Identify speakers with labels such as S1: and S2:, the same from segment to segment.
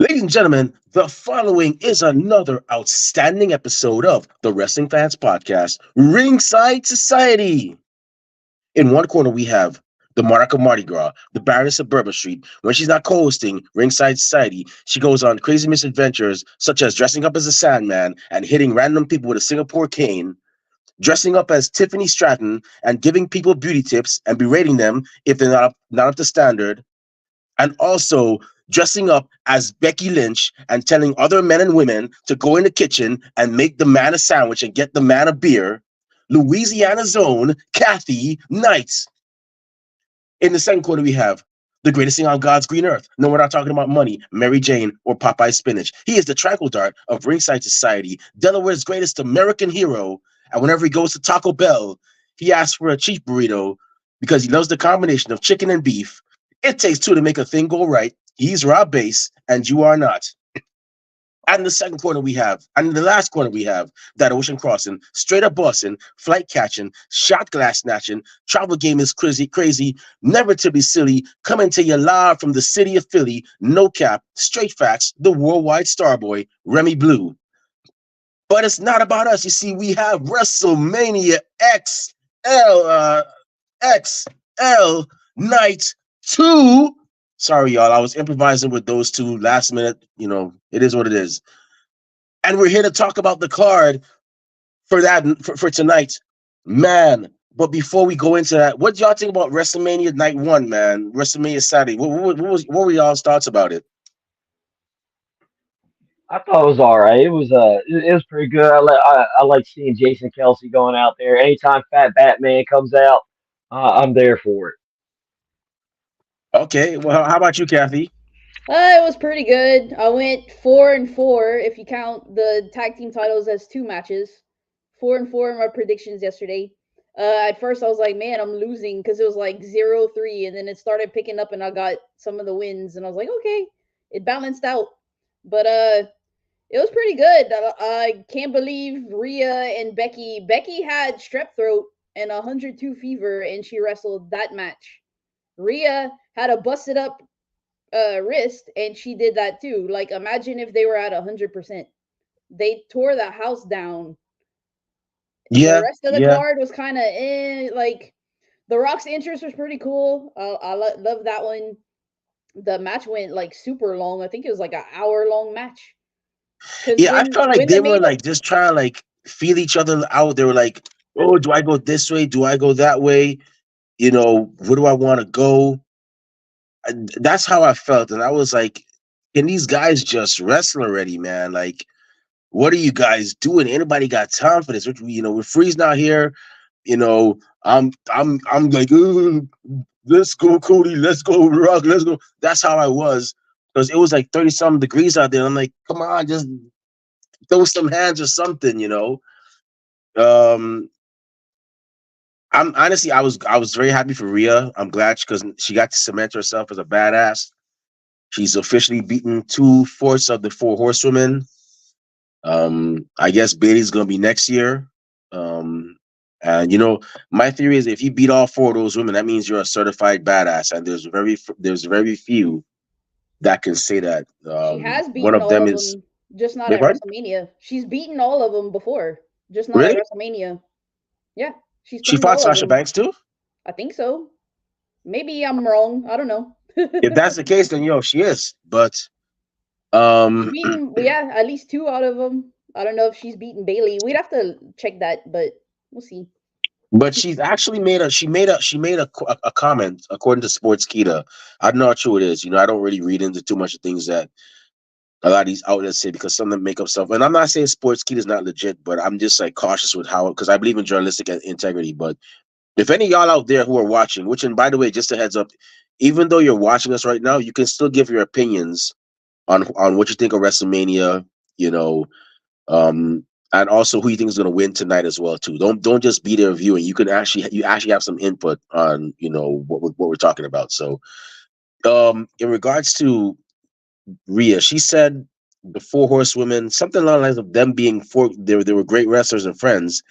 S1: Ladies and gentlemen, the following is another outstanding episode of the Wrestling Fans Podcast, Ringside Society. In one corner, we have the Monarch of Mardi Gras, the Baroness of Bourbon Street. When she's not co-hosting Ringside Society, she goes on crazy misadventures, such as dressing up as a Sandman and hitting random people with a Singapore cane, dressing up as Tiffany Stratton and giving people beauty tips and berating them if they're not up to standard, and also dressing up as Becky Lynch and telling other men and women to go in the kitchen and make the man a sandwich and get the man a beer, Louisiana's own Kathy Knight. In the second quarter, we have the greatest thing on God's green earth. No, we're not talking about money, Mary Jane, or Popeye spinach. He is the tranquil dart of Ringside Society, Delaware's greatest American hero. And whenever he goes to Taco Bell, he asks for a cheap burrito because he loves the combination of chicken and beef. It takes two to make a thing go right. He's Rob Bass, and you are not. And in the second corner we have, and in the last corner we have, that ocean crossing, straight up Boston, flight catching, shot glass snatching, travel game is crazy, never to be silly, coming to you live from the city of Philly, no cap, straight facts, the worldwide starboy, Remy Blue. But it's not about us. You see, we have WrestleMania XL Night 2. Sorry, y'all. I was improvising with those two last minute. You know, it is what it is. And we're here to talk about the card for that for tonight, man. But before we go into that, what y'all think about WrestleMania Night 1, man? WrestleMania Saturday. What were y'all's thoughts about it?
S2: I thought it was all right. It was pretty good. I like seeing Jason Kelsey going out there. Anytime Fat Batman comes out, I'm there for it.
S1: Okay. Well, how about you, Kathy?
S3: It was pretty good. I went 4-4 if you count the tag team titles as two matches. 4-4 in my predictions yesterday. At first I was like, man, I'm losing because it was like 0-3, and then it started picking up, and I got some of the wins, and I was like, okay, it balanced out. But it was pretty good. I can't believe Rhea and Becky. Becky had strep throat and 102 fever, and she wrestled that match. Rhea had a busted up wrist, and she did that too. Like, imagine if they were at 100%. They tore the house down. The
S1: Yeah,
S3: rest of the
S1: yeah.
S3: card was kind of like the Rock's interest was pretty cool. I love that one. The match went like super long. I think it was like an hour long match. Because
S1: Yeah, I
S3: when
S1: felt like
S3: when
S1: they
S3: the
S1: were
S3: main
S1: like just trying to like feel each other out. They were like, oh, do I go this way? Do I go that way? You know, where do I want to go? That's how I felt. And I was like, can these guys just wrestle already, man? Like, what are you guys doing? Anybody got time for this? You know, with Freeze not here, you know, I'm like, let's go, Cody, let's go, Rock, let's go. That's how I was. Because it was like 30 something degrees out there. I'm like, come on, just throw some hands or something, you know. Um, I'm honestly, I was very happy for Rhea. I'm glad because she got to cement herself as a badass. She's officially beaten 2/4 of the four horsewomen. I guess Bailey's gonna be next year. Um, and you know, my theory is if you beat all four of those women, that means you're a certified badass. And there's very few that can say that.
S3: She has
S1: One
S3: beaten
S1: of
S3: all
S1: them
S3: of
S1: is
S3: them, just not
S1: Big
S3: at
S1: Pardon?
S3: WrestleMania. She's beaten all of them before, just not at
S1: Really?
S3: WrestleMania. Yeah, she's
S1: She
S3: pinned
S1: fought
S3: all of
S1: Sasha
S3: them.
S1: Banks too?
S3: I think so. Maybe I'm wrong. I don't know.
S1: If that's the case, then yo, she is. But
S3: She's
S1: um
S3: beaten, yeah, at least two out of them. I don't know if she's beaten Bailey. We'd have to check that, but we'll see.
S1: but she's actually made a comment according to Sportskeeda. I'm not sure it is. You know, I don't really read into too much of things that a lot of these outlets say because some of them make up stuff. And I'm not saying Sportskeeda is not legit, but I'm just like cautious with how because I believe in journalistic integrity. But if any of y'all out there who are watching, which and by the way, just a heads up, even though you're watching us right now, you can still give your opinions on what you think of WrestleMania. You know, um, and also who you think is going to win tonight as well too. Don't just be there viewing. You actually have some input on what we're talking about. So in regards to Rhea, she said the four horsewomen something along the lines of them being four. They were great wrestlers and friends,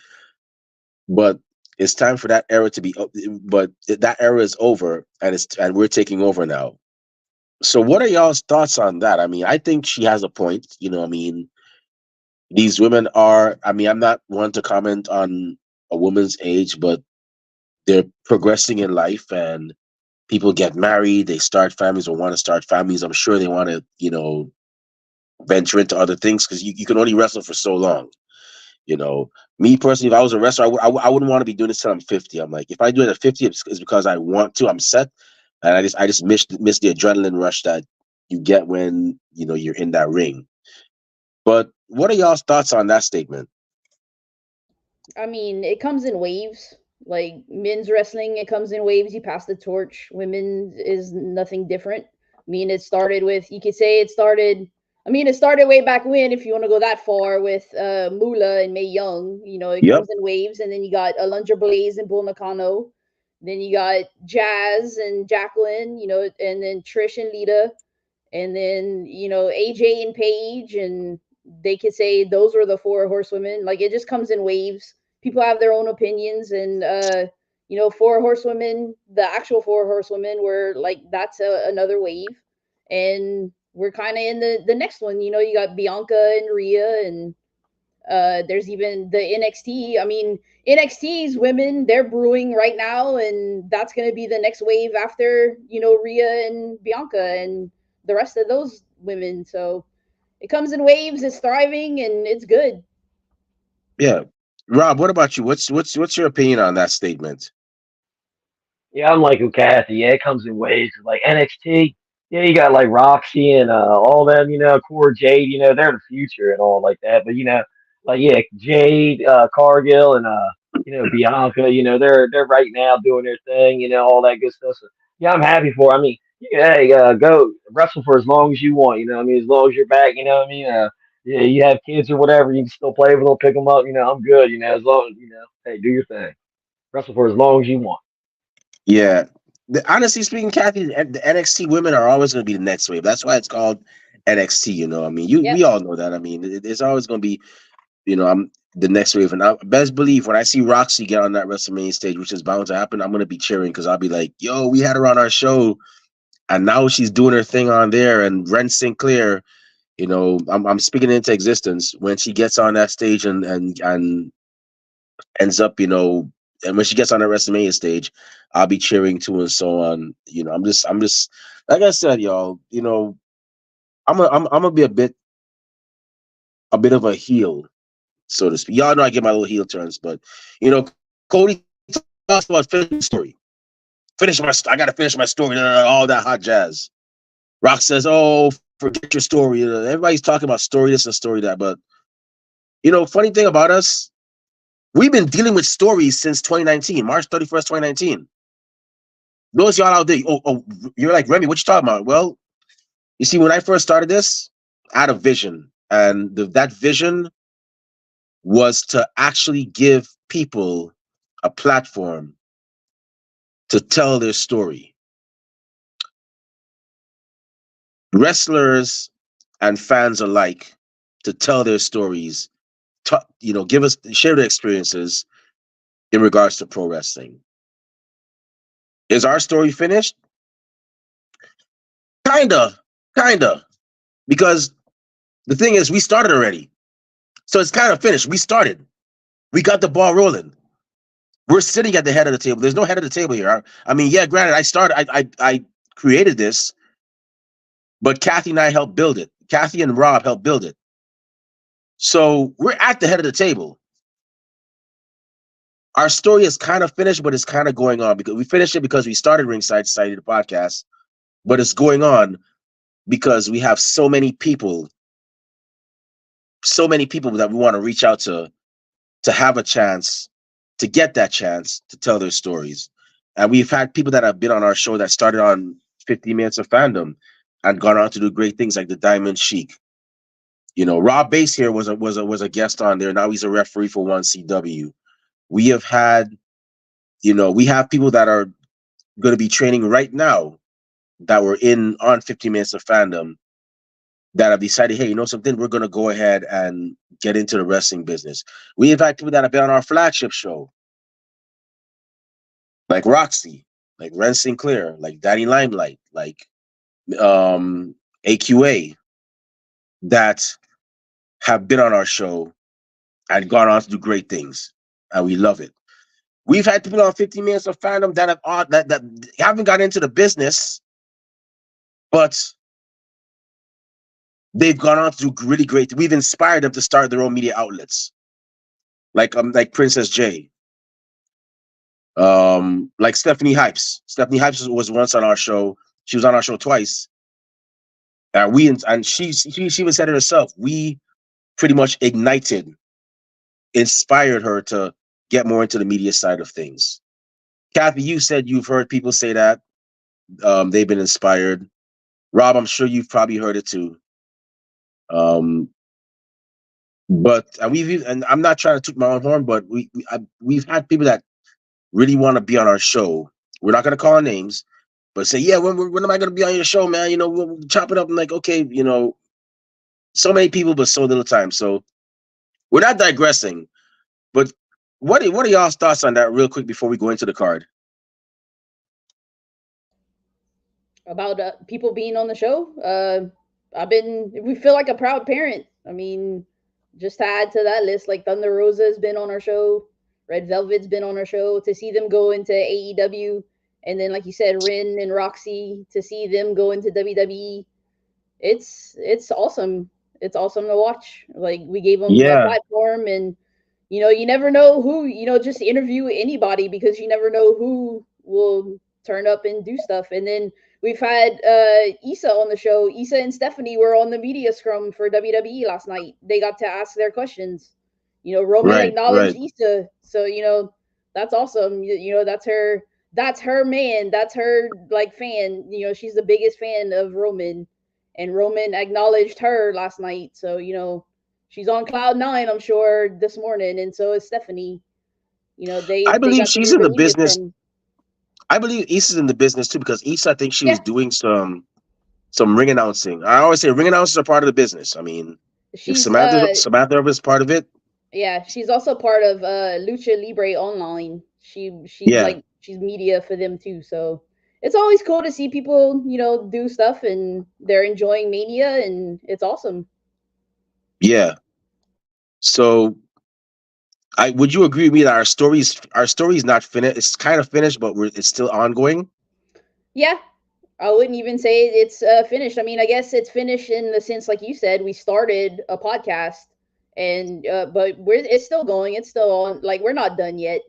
S1: but it's time for that era to be. But that era is over, and we're taking over now. So what are y'all's thoughts on that? I mean, I think she has a point. I mean, these women are, I mean, I'm not one to comment on a woman's age, but they're progressing in life and people get married, they start families or want to start families. I'm sure they want to, venture into other things because you can only wrestle for so long. You know, Me personally, if I was a wrestler, I wouldn't want to be doing this till I'm 50. I'm like, if I do it at 50, it's because I want to. I'm set, and I just miss the adrenaline rush that you get when you're in that ring. But what are y'all's thoughts on that statement?
S3: I mean, it comes in waves. Like men's wrestling, it comes in waves. You pass the torch. Women is nothing different. I mean, it started with, you could say it started. I mean, it started way back when, if you want to go that far, with Mula and May Young. It
S1: Yep.
S3: comes in waves, and then you got Alundra Blaze and Bull Nakano. Then you got Jazz and Jacqueline. And then Trish and Lita, and then AJ and Paige, and they could say those were the four horsewomen. Like, it just comes in waves. People have their own opinions, and four horsewomen, the actual four horsewomen, were like, that's another wave, and we're kind of in the next one. You got Bianca and Rhea, and there's even the NXT. I mean, NXT's women, they're brewing right now, and that's going to be the next wave after, Rhea and Bianca and the rest of those women. So it comes in waves, it's thriving, and it's good.
S1: Yeah. Rob, what about you? What's your opinion on that statement?
S2: Yeah, I'm like Kathy. Yeah, it comes in waves. Like NXT, yeah, you got like Roxy and all them, Core Jade, they're the future and all like that. But like yeah, Jade, Cargill, and Bianca, they're right now doing their thing, all that good stuff. So yeah, I'm happy for. I mean, yeah, hey, go wrestle for as long as you want. I mean, as long as you're back, yeah, you have kids or whatever, you can still play with them, pick them up. I'm good. As long hey, do your thing. Wrestle for as long as you want.
S1: Yeah. Honestly speaking, Kathy, the NXT women are always going to be the next wave. That's why it's called NXT. I mean, we
S3: Yep.
S1: all know that. I mean, it's always going to be, I'm the next wave. And I best believe when I see Roxy get on that WrestleMania stage, which is bound to happen, I'm going to be cheering because I'll be like, yo, we had her on our show, and now she's doing her thing on there. And Ren Sinclair, I'm speaking into existence when she gets on that stage and ends up, and when she gets on the WrestleMania stage, I'll be cheering too and so on. I'm just like I said, y'all. I'm gonna be a bit of a heel, so to speak. Y'all know I get my little heel turns, but Cody talks about finishing the story. I gotta finish my story. All that hot jazz. Rock says, "Oh, forget your story." Everybody's talking about story this and story that, but funny thing about us, we've been dealing with stories since 2019, March 31st, 2019. Those y'all out there, you're like, Remy, what you talking about? Well, you see, when I first started this, I had a vision, and that vision was to actually give people a platform to tell their story. Wrestlers and fans alike, to tell their stories, give us share their experiences in regards to pro wrestling. Is our story finished? Kinda, kinda, because the thing is, we started already. So it's kind of finished. We started. We got the ball rolling. We're sitting at the head of the table. There's no head of the table here. I mean, yeah, granted, I started. I created this, but Kathy and I helped build it. Kathy and Rob helped build it. So we're at the head of the table. Our story is kind of finished, but it's kind of going on because we finished it because we started Ringside Society, the podcast, but it's going on because we have so many people that we want to reach out to have a chance, to get that chance to tell their stories. And we've had people that have been on our show that started on 50 Minutes of Fandom and gone on to do great things like the Diamond Sheik. Rob Bass here was a guest on there. Now he's a referee for 1CW. We have had, we have people that are going to be training right now that were in on 50 Minutes of Fandom that have decided, hey, you know something, we're going to go ahead and get into the wrestling business. We have had people that have been on our flagship show, like Roxy, like Ren Sinclair, like Daddy Limelight, like AQA that have been on our show and gone on to do great things, and we love it. We've had people on 15 Minutes of Fandom that that haven't got into the business, but they've gone on to do really great. We've inspired them to start their own media outlets, like Princess J, like Stephanie Hypes. Stephanie Hypes was once on our show. She was on our show twice, and she even said it herself. We pretty much inspired her to get more into the media side of things. Kathy, you said you've heard people say that they've been inspired. Rob, I'm sure you've probably heard it too. Um, but and I'm not trying to toot my own horn, but we've had people that really want to be on our show. We're not going to call our names, but say, yeah, when am I going to be on your show, man? We'll chop it up. I'm like, okay, so many people, but so little time. So we're not digressing, but what are y'all's thoughts on that real quick before we go into the card?
S3: About people being on the show. We feel like a proud parent. I mean, just to add to that list, like Thunder Rosa has been on our show, Red Velvet's been on our show. To see them go into AEW, and then like you said, Rin and Roxy, to see them go into WWE, it's awesome. It's awesome to watch. Like we gave them a
S1: Yeah,
S3: platform, and you never know who, just interview anybody because you never know who will turn up and do stuff. And then we've had Issa on the show. Issa and Stephanie were on the media scrum for WWE last night. They got to ask their questions. Roman
S1: right,
S3: acknowledged
S1: right.
S3: Issa, so that's awesome. That's her man. That's her like fan. She's the biggest fan of Roman, and Roman acknowledged her last night. So she's on cloud nine, I'm sure, this morning, and so is Stephanie.
S1: I
S3: They
S1: believe
S3: got to
S1: she's
S3: hear
S1: in
S3: the
S1: the
S3: media
S1: business.
S3: scrum.
S1: I believe Issa's in the business too because Issa, I think she
S3: Yeah,
S1: was doing some ring announcing. I always say ring announcers are part of the business. I mean, if
S3: she's
S1: Samantha is part of it,
S3: yeah, she's also part of Lucha Libre Online. She's
S1: yeah,
S3: like she's media for them too. So it's always cool to see people do stuff and they're enjoying Mania, and it's awesome.
S1: yeah. So, I would you agree with me that our story's not finished? It's kind of finished, but it's still ongoing.
S3: Yeah, I wouldn't even say it's finished. I mean, I guess it's finished in the sense, like you said, we started a podcast, and but it's still going. It's still on. Like we're not done yet.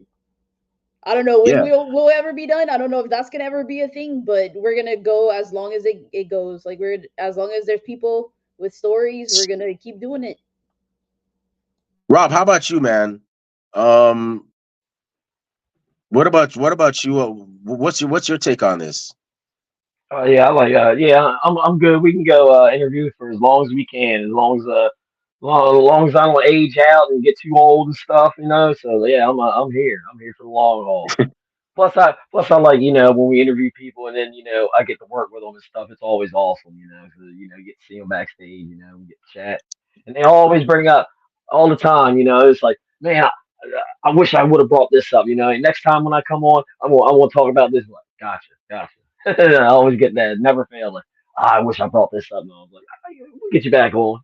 S3: I don't know when
S1: Yeah,
S3: we'll ever be done. I don't know if that's gonna ever be a thing, but we're gonna go as long as it goes. Like we're as long as there's people with stories, we're gonna keep doing it.
S1: Rob, how about you, man? Um, what about you? What's your take on this?
S2: Yeah, I like I'm good. We can go interview for as long as we can, as long as I don't age out and get too old and stuff, you know. So yeah, I'm here. I'm here for the long haul. Plus I like when we interview people and then I get to work with them and stuff. It's always awesome, 'cause, you get to see them backstage, we get to chat, and they always bring up all the time, it's like, man, I wish I would have brought this up, and next time when I come on, I want to talk about this. Like, gotcha. I always get that, never fail. Like, I wish I brought this up. And I was like, we'll get you back on.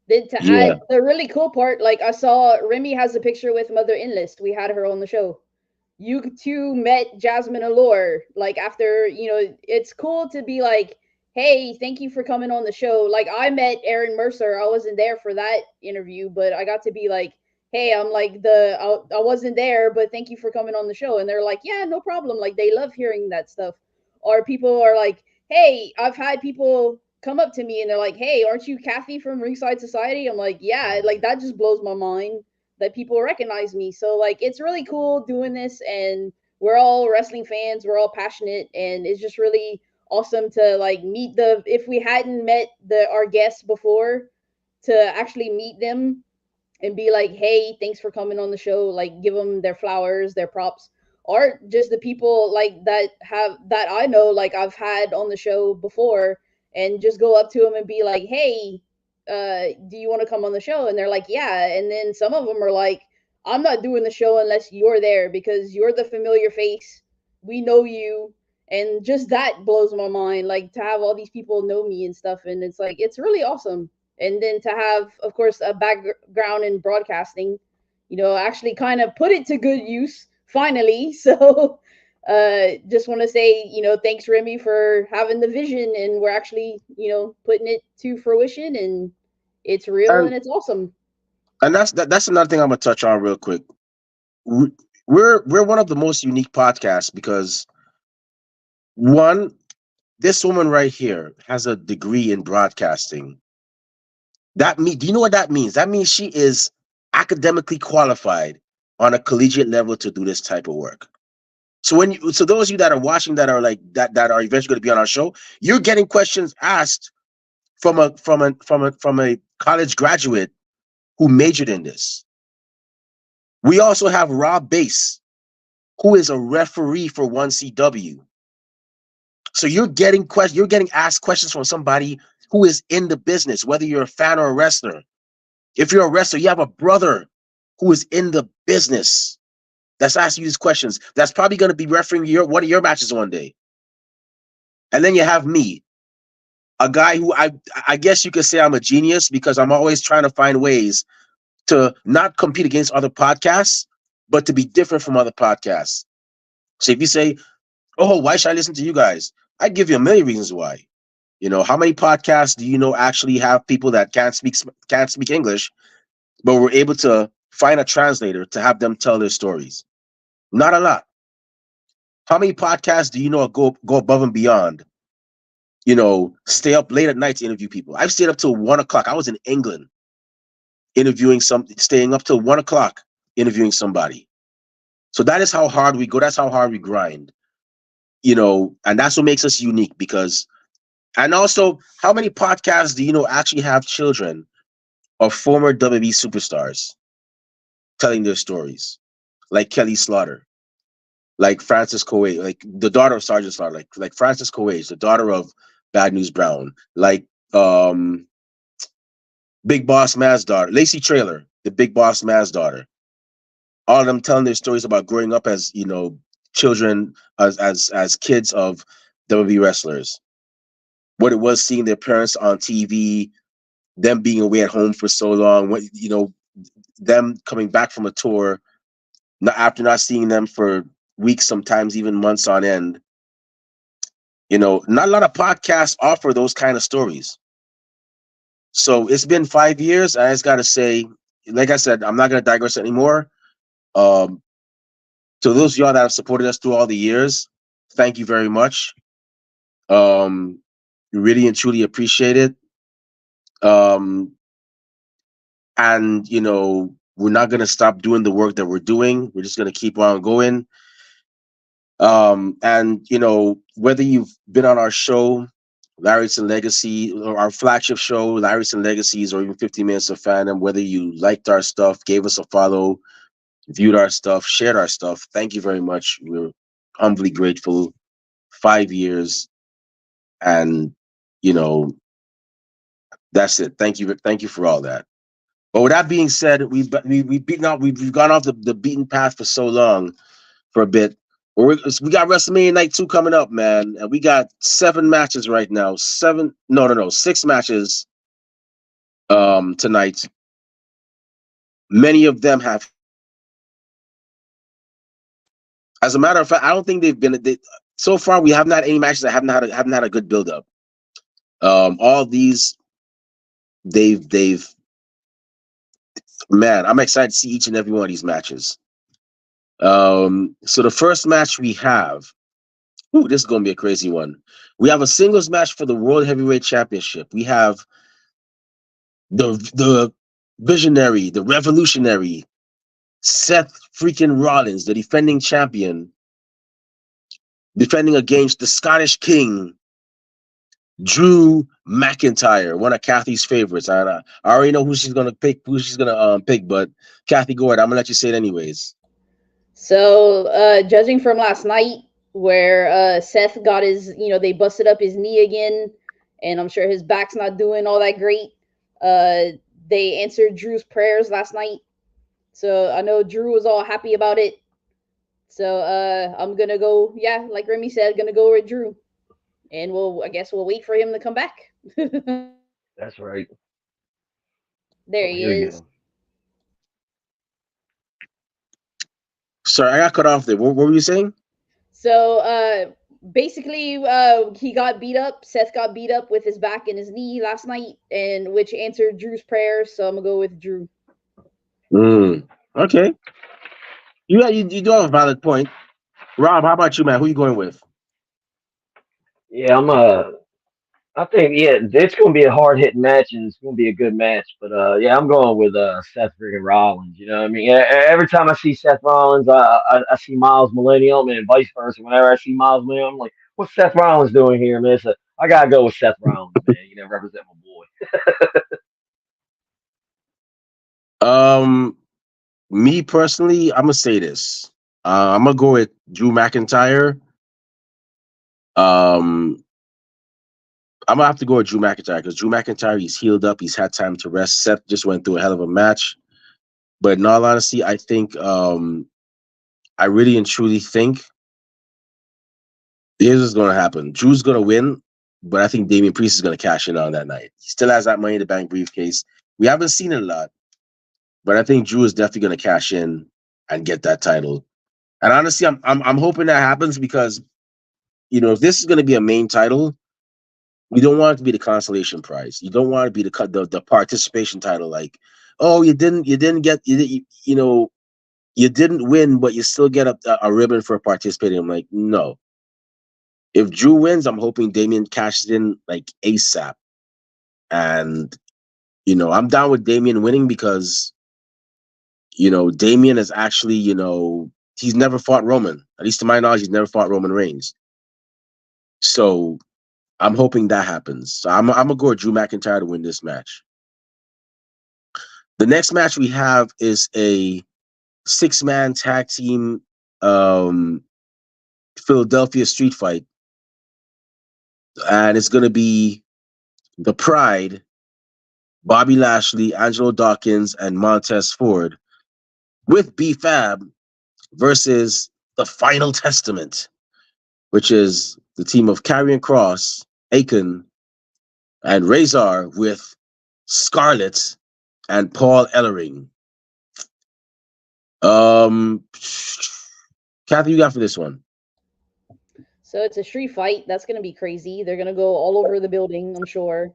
S3: Then to
S1: Yeah,
S3: add the really cool part, like I saw Remy has a picture with Mother Endless. We had her on the show. You two met Jasmine Allure. Like after, it's cool to be like, hey, thank you for coming on the show. Like I met Aaron Mercer. I wasn't there for that interview, but I got to be like, hey, I'm like I wasn't there, but thank you for coming on the show. And they're like, yeah, no problem. Like they love hearing that stuff. Or people are like, hey, I've had people come up to me and they're like, hey, aren't you Kathy from Ringside Society? I'm like, yeah, like that just blows my mind that people recognize me. So like it's really cool doing this, and we're all wrestling fans, we're all passionate, and it's just really awesome to like meet the if we hadn't met our guests before, to actually meet them and be like, hey, thanks for coming on the show, like give them their flowers, their props, or just the people like that I know, like I've had on the show before, and just go up to them and be like, hey, do you want to come on the show? And they're like, yeah. And then some of them are like, I'm not doing the show unless you're there because you're the familiar face, we know you, And just that blows my mind, like to have all these people know me and stuff, and it's like it's really awesome. And then to have, of course, a background in broadcasting, actually kind of put it to good use finally. So just want to say, thanks Remy for having the vision, and we're actually, putting it to fruition, and it's real
S1: and
S3: and it's awesome.
S1: that's another thing I'm gonna touch on real quick. We- we're one of the most unique podcasts because one, this woman right here has a degree in broadcasting. Do you know what that means? That means she is academically qualified on a collegiate level to do this type of work. So those of you that are watching that are like that are eventually going to be on our show, you're getting questions asked from a college graduate who majored in this. We also have Rob Bass, who is a referee for 1CW. So you're getting asked questions from somebody who is in the business, whether you're a fan or a wrestler. If you're a wrestler, you have a brother who is in the business that's asking you these questions. That's probably going to be refereeing one of your matches one day. And then you have me, a guy who I guess you could say I'm a genius because I'm always trying to find ways to not compete against other podcasts, but to be different from other podcasts. So if you say, "Oh, why should I listen to you guys?" I give you a million reasons why. How many podcasts do you know actually have people that can't speak English, but we're able to find a translator to have them tell their stories? Not a lot. How many podcasts do you know go above and beyond? Stay up late at night to interview people. I've stayed up till 1 o'clock. I was in England staying up till 1 o'clock interviewing somebody. So that is how hard we go. That's how hard we grind. And that's what makes us unique and also, how many podcasts do you know actually have children of former WWE superstars telling their stories? Like Kelly Slaughter, like Frances Coage, like the daughter of Sergeant Slaughter, like Frances Coage, the daughter of Bad News Brown, like um Big Boss Man's daughter, Lacey Trailer, the Big Boss Man's daughter. All of them telling their stories about growing up as children, as kids of WWE wrestlers. What it was seeing their parents on TV, them being away at home for so long, them coming back from a tour, after not seeing them for weeks, sometimes even months on end. Not a lot of podcasts offer those kind of stories. So it's been 5 years. I just got to say, like I said, I'm not going to digress anymore. Um, to those of y'all that have supported us through all the years, thank you very much. Um, really and truly appreciate it. Um, and we're not going to stop doing the work that we're doing. We're just going to keep on going. And whether you've been on our show, Larry's and Legacy, or our flagship show, Larry's and Legacies, or even 50 Minutes of Fandom, whether you liked our stuff, gave us a follow, viewed our stuff, shared our stuff, thank you very much. We're humbly grateful. 5 years, and you know that's it. Thank you for all that. But with that being said, we've gone off the beaten path for so long, for a bit. We got WrestleMania Night 2 coming up, man, and we got 7 matches right now. Seven, no, 6 matches tonight. Many of them have. As a matter of fact, I don't think so far. We haven't had any matches that haven't had a good build up. All these, they've man, I'm excited to see each and every one of these matches. So the first match we have, this is going to be a crazy one. We have a singles match for the World Heavyweight Championship. We have the visionary, the revolutionary Seth freaking Rollins, the defending champion, defending against the Scottish King, Drew McIntyre, one of Kathy's favorites. I already know who she's gonna pick, but Kathy, go ahead. I'm gonna let you say it anyways.
S3: So, judging from last night, where Seth got his, they busted up his knee again, and I'm sure his back's not doing all that great. They answered Drew's prayers last night, so I know Drew was all happy about it. So I'm gonna go. Yeah, like Remy said, gonna go with Drew, and I guess we'll wait for him to come back. There
S2: That's right. Oh,
S3: he
S2: here we
S3: is.
S2: go.
S1: Sorry, I got cut off there. What were you saying?
S3: So basically, he got beat up. Seth got beat up with his back and his knee last night, and which answered Drew's prayers. So I'm gonna go with Drew.
S1: Okay. You do have a valid point. Rob, how about you, man? Who you going with?
S2: Yeah, I think yeah, it's gonna be a hard hitting match and it's gonna be a good match. But yeah, I'm going with Seth freaking Rollins. You know what I mean? Every time I see Seth Rollins, I see Miles Millennium and vice versa. Whenever I see Miles Millennium, I'm like, what's Seth Rollins doing here, man? So I gotta go with Seth Rollins, man. You know, represent my boy.
S1: Um, Me personally, I'm gonna say this. I'm gonna go with Drew McIntyre. Um, I'm gonna have to go with Drew McIntyre because Drew McIntyre, he's healed up, he's had time to rest. Seth just went through a hell of a match. But in all honesty, I think I really and truly think here's what's gonna happen. Drew's gonna win, but I think Damian Priest is gonna cash in on that night. He still has that money in the bank briefcase. We haven't seen it a lot, but I think Drew is definitely gonna cash in and get that title. And honestly, I'm hoping that happens because if this is gonna be a main title, you don't want it to be the consolation prize. You don't want to be the participation title. Like, oh, you didn't get you didn't win, but you still get a ribbon for participating. I'm like, no. If Drew wins, I'm hoping Damien cashes in like ASAP. And I'm down with Damien winning because Damien is actually he's never fought Roman. At least to my knowledge, he's never fought Roman Reigns. So I'm hoping that happens. So I'm gonna go with Drew McIntyre to win this match. The next match we have is a six-man tag team um, Philadelphia street fight, and it's gonna be the Pride, Bobby Lashley, Angelo Dawkins, and Montez Ford with B Fab versus the Final Testament, which is the team of Karrion Cross, Akon, and Razor with Scarlett and Paul Ellering. Um, Kathy, you got for this one?
S3: So it's a street fight. That's gonna be crazy. They're gonna go all over the building, I'm sure.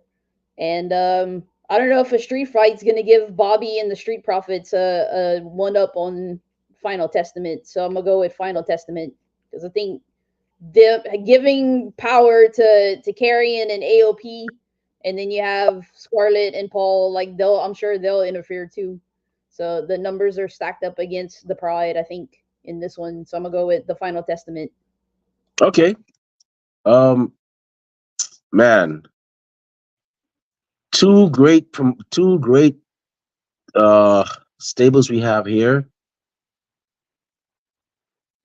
S3: And I don't know if a street fight's gonna give Bobby and the Street Profits a one up on Final Testament. So I'm gonna go with Final Testament because I think giving power to Carrion and AOP, and then you have Scarlett and Paul. Like I'm sure they'll interfere too. So the numbers are stacked up against the Pride, I think, in this one. So I'm gonna go with the Final Testament.
S1: Okay. Um, Man, two great uh stables we have here.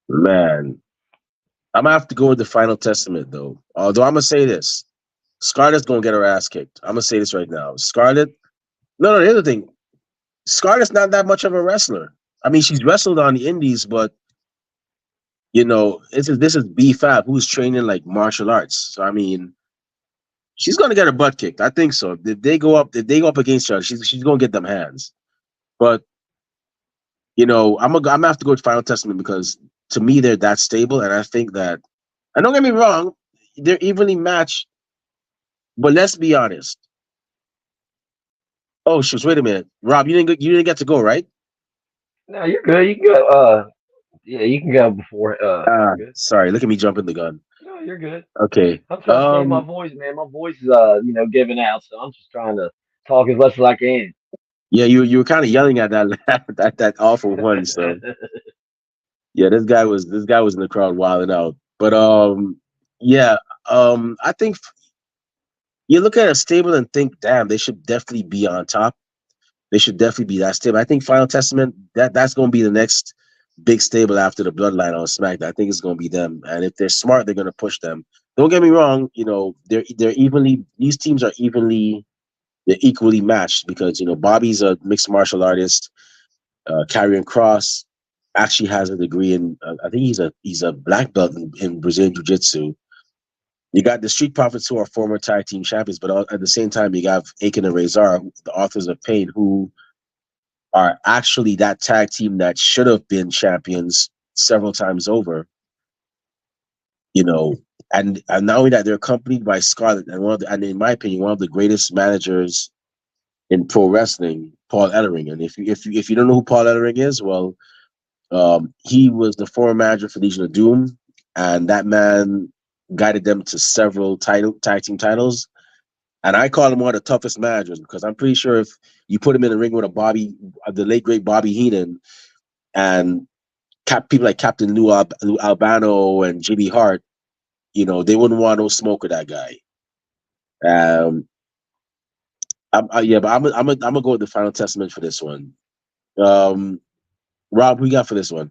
S1: Man, I'm gonna have to go with the Final Testament though. Although I'm gonna say this, Scarlett's gonna get her ass kicked. I'm gonna say this right now. Scarlett. No, here's the thing. Scarlett's not that much of a wrestler. I mean, she's wrestled on the Indies, but this is B Fab who's training like martial arts. So I mean, she's gonna get her butt kicked. I think so. If they go up against her, she's gonna get them hands. But I'm gonna have to go with Final Testament because to me they're that stable, and I think that. And don't get me wrong, they're evenly matched. But let's be honest. Oh shoot! Wait a minute, Rob. You didn't get to go, right?
S2: No, you're good. You can go. Yeah, you can go before. You're good.
S1: Sorry. Look at me jumping the gun.
S2: No, you're good.
S1: Okay.
S2: I'm trying to save my voice, man. My voice is giving out, so I'm just trying to talk as less as I can.
S1: Yeah, you were kind of yelling at that that awful one. So yeah, this guy was in the crowd wilding out. But yeah, I think you look at a stable and think, damn, they should definitely be on top. They should definitely be that stable. I think Final Testament that's going to be the next big stable after the Bloodline on SmackDown. I think it's going to be them, and if they're smart, they're going to push them. Don't get me wrong. They're evenly. These teams are they're equally matched because Bobby's a mixed martial artist, Karrion Cross, actually has a degree in. I think he's a black belt in Brazilian Jiu Jitsu. You got the Street Profits, who are former tag team champions, but at the same time, you have Aiken and Razor, the authors of Pain, who are actually that tag team that should have been champions several times over. You know, and not only that, they're accompanied by Scarlett, and in my opinion, one of the greatest managers in pro wrestling, Paul Ellering. And if you don't know who Paul Ellering is, well, he was the former manager for Legion of Doom, and that man guided them to several tag team titles. And I call him one of the toughest managers because I'm pretty sure if you put him in the ring with the late great Bobby Heenan, and people like Captain Lou Albano and Jimmy Hart, they wouldn't want no smoke with that guy. Yeah, but I'm gonna go with the Final Testament for this one. Rob, who you got for this one?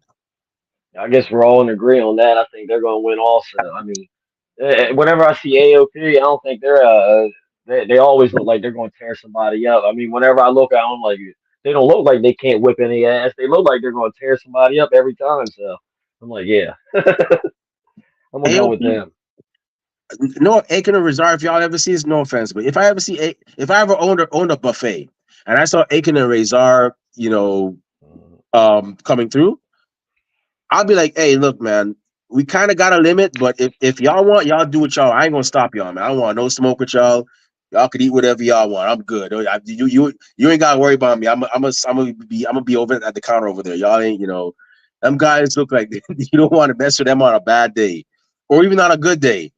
S2: I guess we're all in agreement on that. I think they're going to win also. I mean, whenever I see AOP, I don't think they always look like they're going to tear somebody up. I mean, whenever I look at them, like they don't look like they can't whip any ass. They look like they're going to tear somebody up every time. So I'm like, yeah, I'm gonna go with
S1: AOP.
S2: them.
S1: No, Aiken or Razor, if y'all ever see this, no offense, but if I ever owned a buffet and I saw Aiken and Razor, coming through, I'll be like, hey, look, man, we kind of got a limit, but if y'all want, y'all do what y'all. I ain't gonna stop y'all, man. I don't want no smoke with y'all. Y'all could eat whatever y'all want. I'm good. You ain't gotta worry about me. I'm gonna be over at the counter over there. Y'all ain't, them guys look like you don't want to mess with them on a bad day, or even on a good day.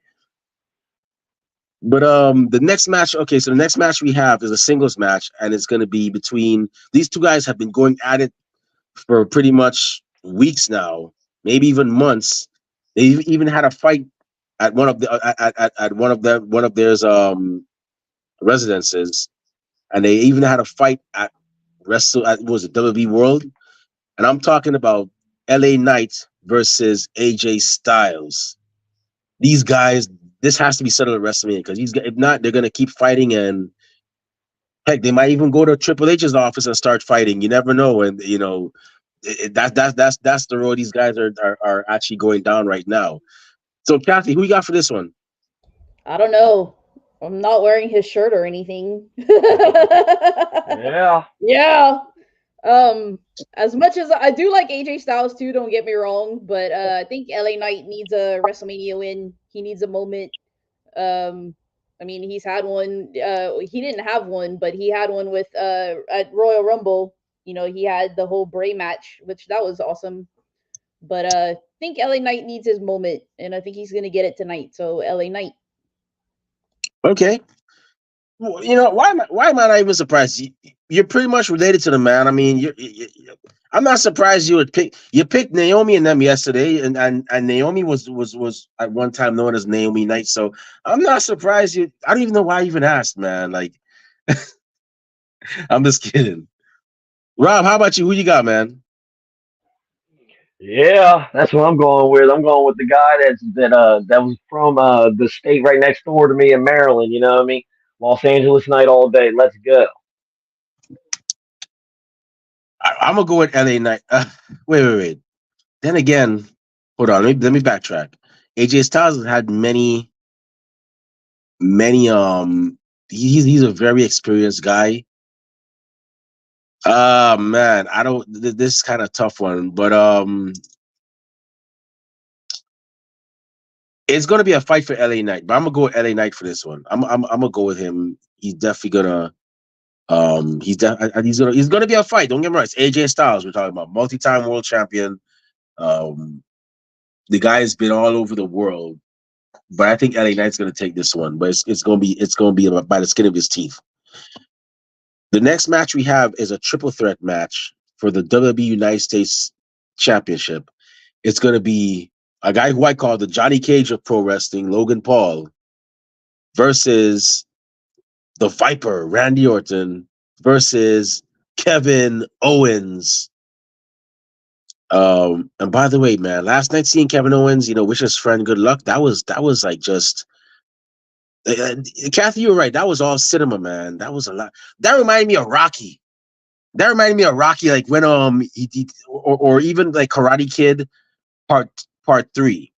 S1: But the next match, okay, so the next match we have is a singles match, and it's gonna be between these two guys have been going at it for pretty much weeks now, maybe even months. They even had a fight at one of the at one of their residences, and they even had a fight at what was it, WWE World, and I'm talking about LA Knight versus AJ Styles. These guys, this has to be settled at WrestleMania because if not, they're gonna keep fighting, and heck, they might even go to Triple H's office and start fighting. You never know, and that's the road these guys are actually going down right now. So, Kathy, who you got for this one?
S3: I don't know. I'm not wearing his shirt or anything.
S2: Yeah.
S3: Yeah. As much as I do like AJ Styles too, don't get me wrong, but I think LA Knight needs a WrestleMania win. He needs a moment. I mean, he's had one. He didn't have one, but he had one with at Royal Rumble. He had the whole Bray match, which that was awesome. But I think LA Knight needs his moment, and I think he's gonna get it tonight. So LA Knight.
S1: Okay. Well, why am I not even surprised? You're pretty much related to the man. I mean, I'm not surprised you picked Naomi and them yesterday, and Naomi was at one time known as Naomi Knight. So I'm not surprised you. I don't even know why I even asked, man. Like, I'm just kidding. Rob, how about you? Who you got, man?
S2: Yeah, that's what I'm going with. I'm going with the guy that was from the state right next door to me in Maryland. You know what I mean? Los Angeles night all day. Let's go.
S1: I'm gonna go with LA Knight. Wait. Then again, hold on. Let me backtrack. AJ Styles has had many. He's a very experienced guy. Man, I don't. This is kind of tough one, but it's gonna be a fight for LA Knight. But I'm gonna go with LA Knight for this one. I'm gonna go with him. He's definitely gonna. He's gonna be a fight. Don't get me wrong. It's AJ Styles. We're talking about multi-time world champion. Um, the guy's been all over the world, but I think LA Knight's gonna take this one. But it's gonna be by the skin of his teeth. The next match we have is a triple threat match for the WWE United States Championship. It's gonna be a guy who I call the Johnny Cage of pro wrestling, Logan Paul, versus the Viper, Randy Orton, versus Kevin Owens. And by the way, man, last night seeing Kevin Owens, wish his friend good luck. That was like just. Kathy, you were right. That was all cinema, man. That was a lot. That reminded me of Rocky. That reminded me of Rocky, like when or even like Karate Kid part 3.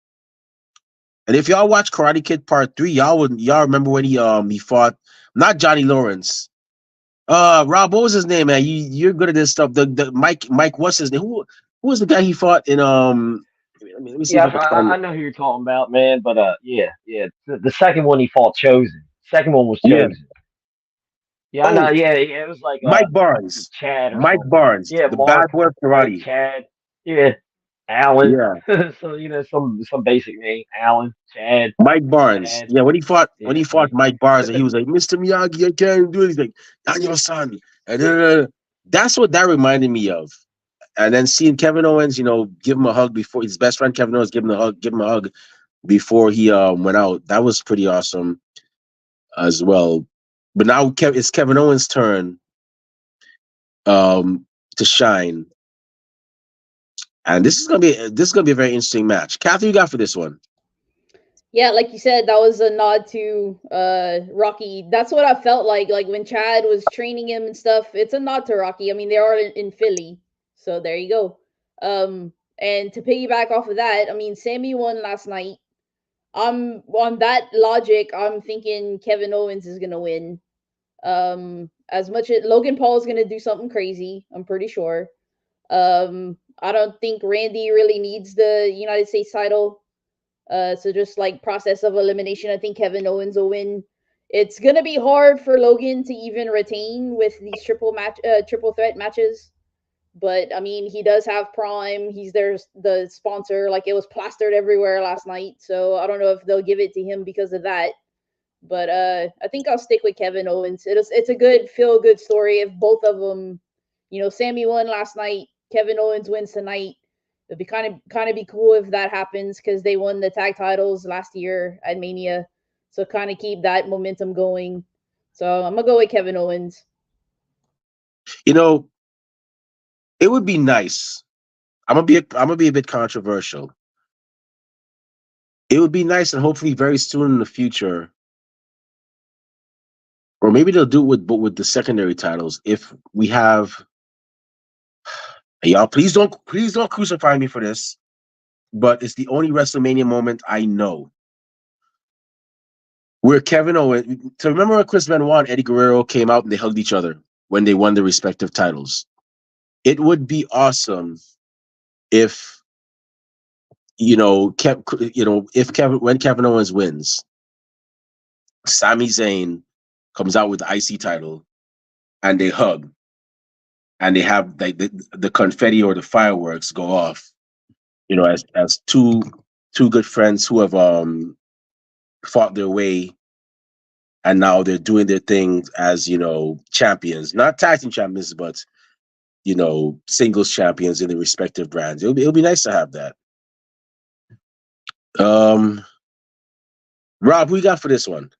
S1: And if y'all watch Karate Kid Part 3, y'all remember when he fought not Johnny Lawrence. Rob, what was his name, man? You're good at this stuff. The Mike, what's his name? Who was the guy he fought in let me see if
S2: Yeah,
S1: I can find
S2: I
S1: it.
S2: know who you're talking about, man. But yeah. The second one he fought Chosen. Second one was
S1: Yeah.
S2: Chosen. Yeah, I know.
S1: Oh,
S2: Yeah. It was like
S1: Mike
S2: I think
S1: Barnes.
S2: Chad or
S1: Mike
S2: something.
S1: Barnes,
S2: Yeah,
S1: the bad
S2: Mark.
S1: boy of
S2: Yeah,
S1: karate.
S2: Chad. Yeah, Alan.
S1: Yeah.
S2: So some basic name. Alan, Chad,
S1: Mike Barnes.
S2: Chad.
S1: Yeah, when
S2: Yeah,
S1: he fought
S2: yeah.
S1: Mike Barnes, and he was like, Mr. Miyagi, I can't do it. He's like, I'm your son. And that's what that reminded me of. And then seeing Kevin Owens, give him a hug before his best friend Kevin Owens give him a hug before he went out. That was pretty awesome as well. But now it's Kevin Owens' turn to shine. And this is gonna be a very interesting match. Kathy, you got for this one?
S3: Yeah, like you said, that was a nod to Rocky. That's what I felt like when Chad was training him and stuff. It's a nod to Rocky. I mean, they are in Philly, so there you go. And to piggyback off of that, I mean, Sammy won last night. I'm on that logic. I'm thinking Kevin Owens is gonna win. As much as Logan Paul is gonna do something crazy, I'm pretty sure. I don't think Randy really needs the United States title. So just like process of elimination, I think Kevin Owens will win. It's gonna be hard for Logan to even retain with these triple threat matches. But I mean, he does have Prime. He's the sponsor. Like it was plastered everywhere last night. So I don't know if they'll give it to him because of that. But I think I'll stick with Kevin Owens. It's a good feel good story if both of them, Sammy won last night, Kevin Owens wins tonight. It'd be kind of be cool if that happens because they won the tag titles last year at Mania, so kind of keep that momentum going. So I'm gonna go with Kevin Owens.
S1: You know, it would be nice. I'm gonna be a bit controversial. It would be nice, and hopefully very soon in the future, or maybe they'll do it with the secondary titles. If we have, y'all, please don't crucify me for this, but it's the only WrestleMania moment I know where Kevin Owens. So remember when Chris Benoit and Eddie Guerrero came out and they hugged each other when they won their respective titles. It would be awesome if if Kevin Owens wins, Sami Zayn comes out with the IC title and they hug and they have like the confetti or the fireworks go off, as two good friends who have fought their way and now they're doing their thing as champions, not tag team champions, but singles champions in their respective brands. It'll be nice to have that. Um, Rob, who you got for this one?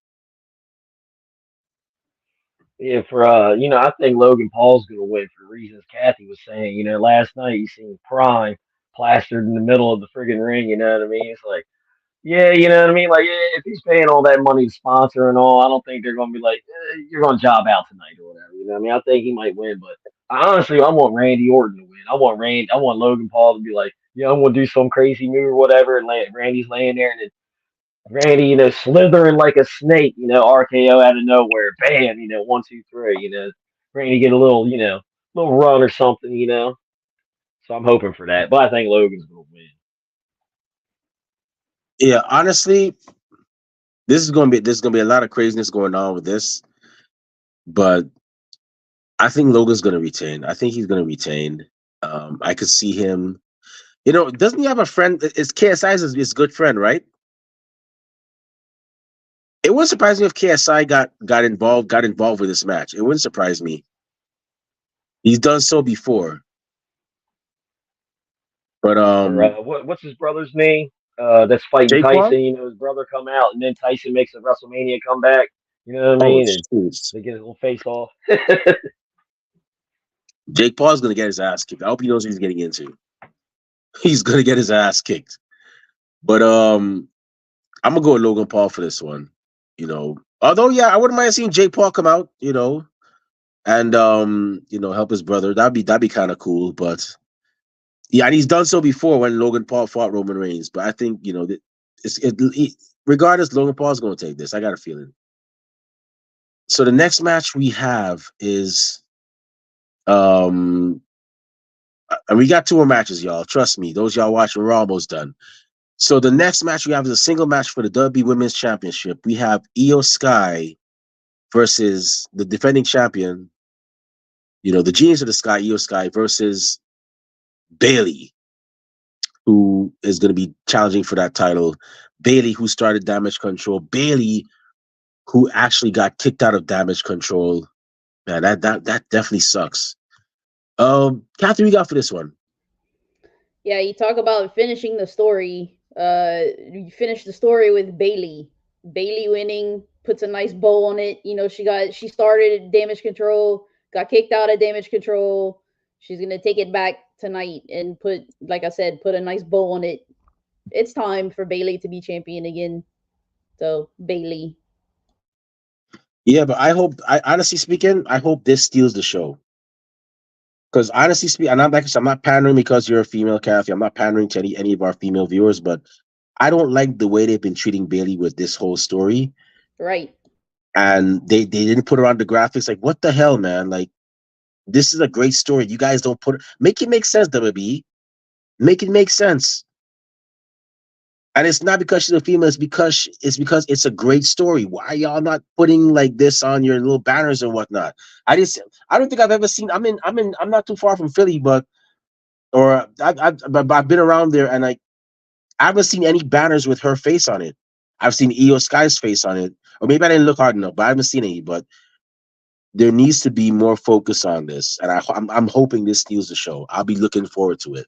S2: Yeah, for I think Logan Paul's gonna win for reasons Kathy was saying. Last night you seen Prime plastered in the middle of the friggin' ring. You know what I mean? It's like, yeah, you know what I mean. Like, yeah, if he's paying all that money to sponsor and all, I don't think they're gonna be like, you're gonna job out tonight or whatever. You know what I mean? I think he might win, but honestly, I want Randy Orton to win. I want Logan Paul to be like, yeah, I'm gonna do some crazy move or whatever, and Randy's laying there, and Randy, slithering like a snake, RKO out of nowhere, bam, 1, 2, 3, Randy get a little run or something. So I'm hoping for that, but I think Logan's gonna win.
S1: Yeah, honestly, there's gonna be a lot of craziness going on with this, but I think Logan's gonna retain. I think he's gonna retain. I could see him. Doesn't he have a friend? It's KSI's his good friend, right? It wouldn't surprise me if KSI got involved with this match. It wouldn't surprise me. He's done so before. But
S2: Or what's his brother's name? That's fighting
S1: Jake Paul?
S2: Tyson. His brother come out, and then Tyson makes a WrestleMania comeback. You know what I
S1: Oh
S2: mean? And
S1: shoot.
S2: they get a little face off.
S1: Jake Paul's gonna get his ass kicked. I hope he knows what he's getting into. He's gonna get his ass kicked. But I'm gonna go with Logan Paul for this one. Although yeah, I wouldn't mind seeing Jake Paul come out. and help his brother. That'd be kind of cool. But yeah, and he's done so before when Logan Paul fought Roman Reigns. But I think regardless, Logan Paul's going to take this. I got a feeling. So the next match we have is and we got two more matches, y'all. Trust me, those y'all watching, we're almost done. So the next match we have is a single match for the WWE Women's Championship. We have Io Sky versus the defending champion, the Genius of the Sky, Io Sky, versus Bailey, who is going to be challenging for that title. Bailey, who started Damage Control. Bailey, who actually got kicked out of Damage Control. Man, that definitely sucks. Catherine, we got for this one.
S3: Yeah, you talk about finishing the story. You finish the story with Bailey. Bailey winning puts a nice bow on it. She started Damage Control, got kicked out of Damage Control. She's gonna take it back tonight and like I said, put a nice bow on it. It's time for Bailey to be champion again. So Bailey.
S1: Yeah, but honestly speaking, I hope this steals the show. Because honestly speaking, and I'm not pandering because you're a female, Kathy. I'm not pandering to any of our female viewers, but I don't like the way they've been treating Bailey with this whole story.
S3: Right.
S1: And they didn't put her on the graphics. Like, what the hell, man? Like, this is a great story. You guys don't make it make sense, WB. Make it make sense. And it's not because she's a female, it's because it's a great story. Why are y'all not putting like this on your little banners and whatnot? I don't think I've ever seen. I'm not too far from Philly, but I've been around there, and I haven't seen any banners with her face on it. I've seen Io Sky's face on it, or maybe I didn't look hard enough, but I haven't seen any. But there needs to be more focus on this, and I'm hoping this steals the show. I'll be looking forward to it.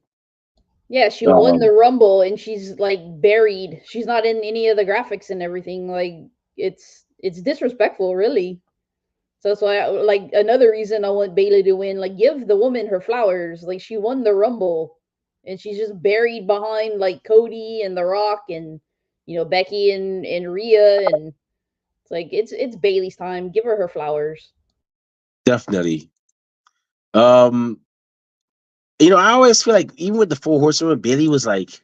S3: Yeah, she won the Rumble and she's like buried. She's not in any of the graphics and everything. Like it's disrespectful, really. So that's why, like, another reason I want Bailey to win. Like, give the woman her flowers. Like, she won the Rumble, and she's just buried behind like Cody and The Rock and Becky and Rhea, and it's like it's Bailey's time. Give her flowers.
S1: Definitely. I always feel like even with the Four Horsewomen, Bailey was like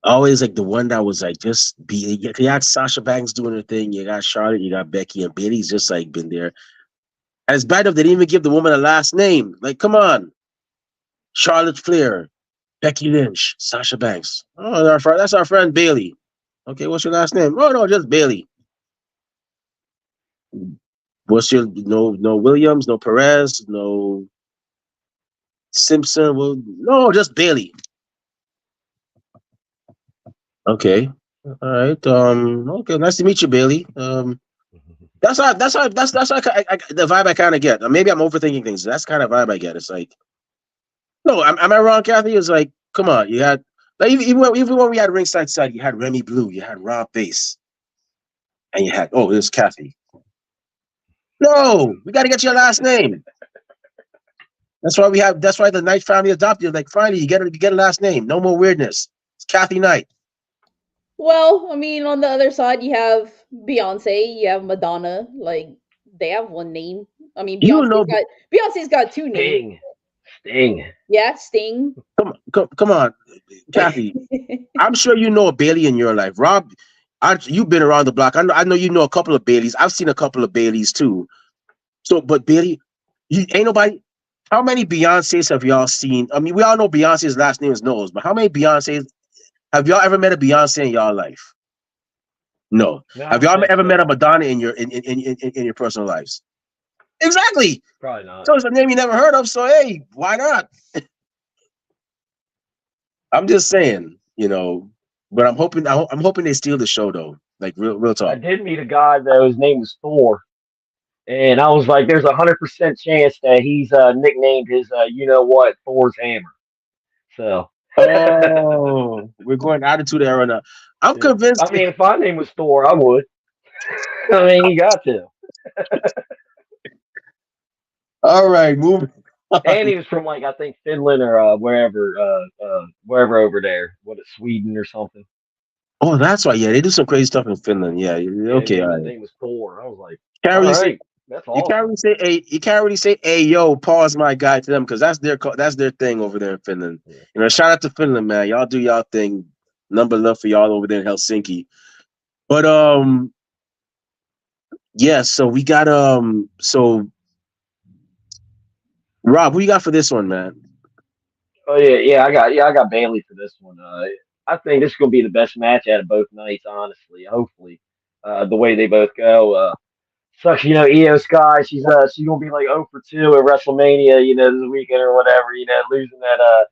S1: always like the one that was like just be. You had Sasha Banks doing her thing. You got Charlotte. You got Becky, and Bailey's just like been there. And it's bad enough they didn't even give the woman a last name. Like, come on, Charlotte Flair, Becky Lynch, Sasha Banks. Oh, that's our friend Bailey. Okay, what's your last name? Oh no, just Bailey. What's your no Williams, no Perez, no Simpson? Well, no, just Bailey. Okay. All right. Okay. Nice to meet you, Bailey. That's the vibe I kind of get. Maybe I'm overthinking things. That's the kind of vibe I get. It's like, no, am I wrong, Kathy? It's like, come on, you had like even when we had ringside side, you had Remy Blue, you had Rob Bass, and you had there's Kathy. No, we got to get your last name. That's why the Knight family adopted you. Like, finally, you get a last name. No more weirdness. It's Kathy Knight.
S3: Well, I mean, on the other side, you have Beyonce, you have Madonna. Like, they have one name. I mean, Beyonce's got two names.
S2: Sting.
S3: Yeah, Sting.
S1: Come on, Kathy. I'm sure you know a Bailey in your life. Rob, you've been around the block. I know you know a couple of Baileys. I've seen a couple of Baileys too. So, but Bailey, you ain't nobody. How many Beyoncés have y'all seen? I mean, we all know Beyonce's last name is Knowles, but how many Beyoncés have y'all ever met a Beyonce in y'all life? No. Have y'all ever met a Madonna in your personal lives? Exactly.
S2: Probably not.
S1: So it's a name you never heard of. So hey, why not? I'm just saying, but I'm hoping they steal the show though. Like real talk.
S2: I did meet a guy though. His name was Thor, and I was like, "There's 100% chance that he's nicknamed his, Thor's hammer." So.
S1: Oh, we're going Attitude Era now. I'm convinced.
S2: I mean, if my name was Thor, I would. I mean, you got to.
S1: All right, moving on.
S2: And he was from I think Finland or wherever over there. What, Sweden or something?
S1: Oh, that's right. Yeah, they do some crazy stuff in Finland. Yeah. Okay.
S2: His name was Thor. I was like,
S1: Carrie,
S2: all right, That's
S1: You can't
S2: awesome.
S1: really say hey. You can't really say hey yo, pause my guy to them because that's their thing over there in Finland.
S2: Yeah.
S1: You know, shout out to Finland, man. Y'all do y'all thing. Number love for y'all over there in Helsinki. But yeah. So we got So Rob, who you got for this one, man?
S2: Oh yeah, I got Bailey for this one. I think this is gonna be the best match out of both nights, honestly. Hopefully, the way they both go. Sucks, Io Sky. She's gonna be like 0 for 2 at WrestleMania, this weekend or whatever. Losing that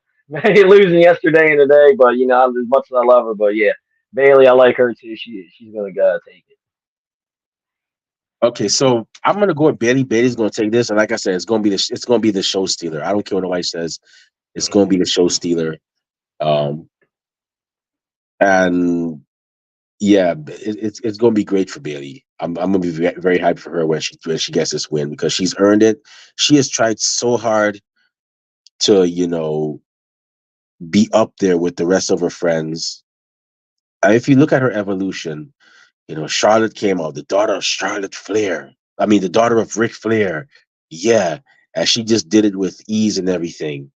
S2: losing yesterday and today. But as much as I love her, but yeah, Bailey, I like her too. She's gonna go take it.
S1: Okay, so I'm gonna go with Bailey. Bailey's gonna take this, and like I said, it's gonna be the show stealer. I don't care what nobody says. It's gonna be the show stealer. Um, and yeah, it's gonna be great for Bailey. I'm gonna be very, very hyped for her when she gets this win because she's earned it. She has tried so hard to be up there with the rest of her friends. If you look at her evolution, Charlotte came out, the daughter of Charlotte Flair. I mean, the daughter of Ric Flair. Yeah, and she just did it with ease and everything.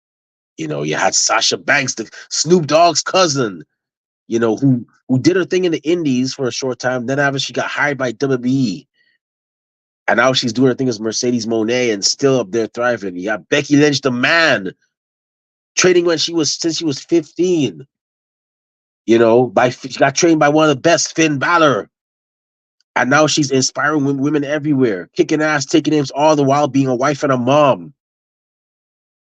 S1: You had Sasha Banks, the Snoop Dogg's cousin. Who did her thing in the Indies for a short time. Then after she got hired by WWE, and now she's doing her thing as Mercedes Moné and still up there thriving. You got Becky Lynch, the man, training since she was 15. She got trained by one of the best, Finn Balor. And now she's inspiring women everywhere, kicking ass, taking names, all the while being a wife and a mom.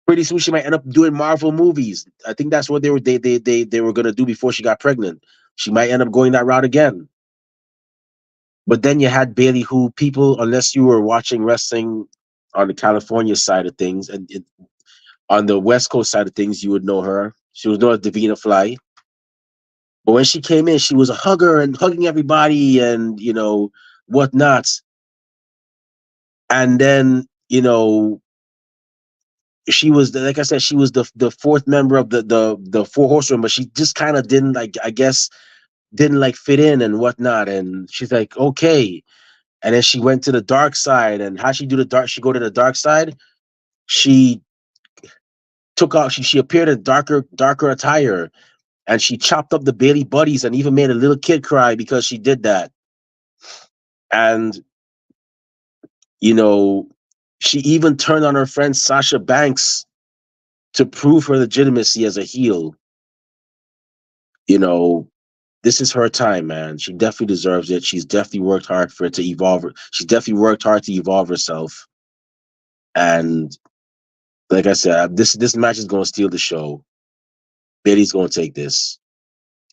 S1: Pretty soon she might end up doing Marvel movies. I think that's what they were gonna do before she got pregnant. She might end up going that route again. But then you had Bailey, who people, unless you were watching wrestling on the California side of things, and on the West Coast side of things, you would know her. She was known as Davina Fly. But when she came in, she was a hugger and hugging everybody and whatnot. And then she was, like I said, she was the fourth member of the Four Horsemen, but she just kind of didn't, like, I guess, didn't like fit in and whatnot. And she's like, okay. And then she went to the dark side. And how she do the dark? She go to the dark side. She took off. She appeared in darker attire, and she chopped up the Bailey buddies and even made a little kid cry because she did that. And you know, she even turned on her friend Sasha Banks to prove her legitimacy as a heel. You know, this is her time, man. She definitely deserves it. She's definitely worked hard for it to evolve. She's definitely worked hard to evolve herself. And like I said, this match is going to steal the show. Bailey's going to take this,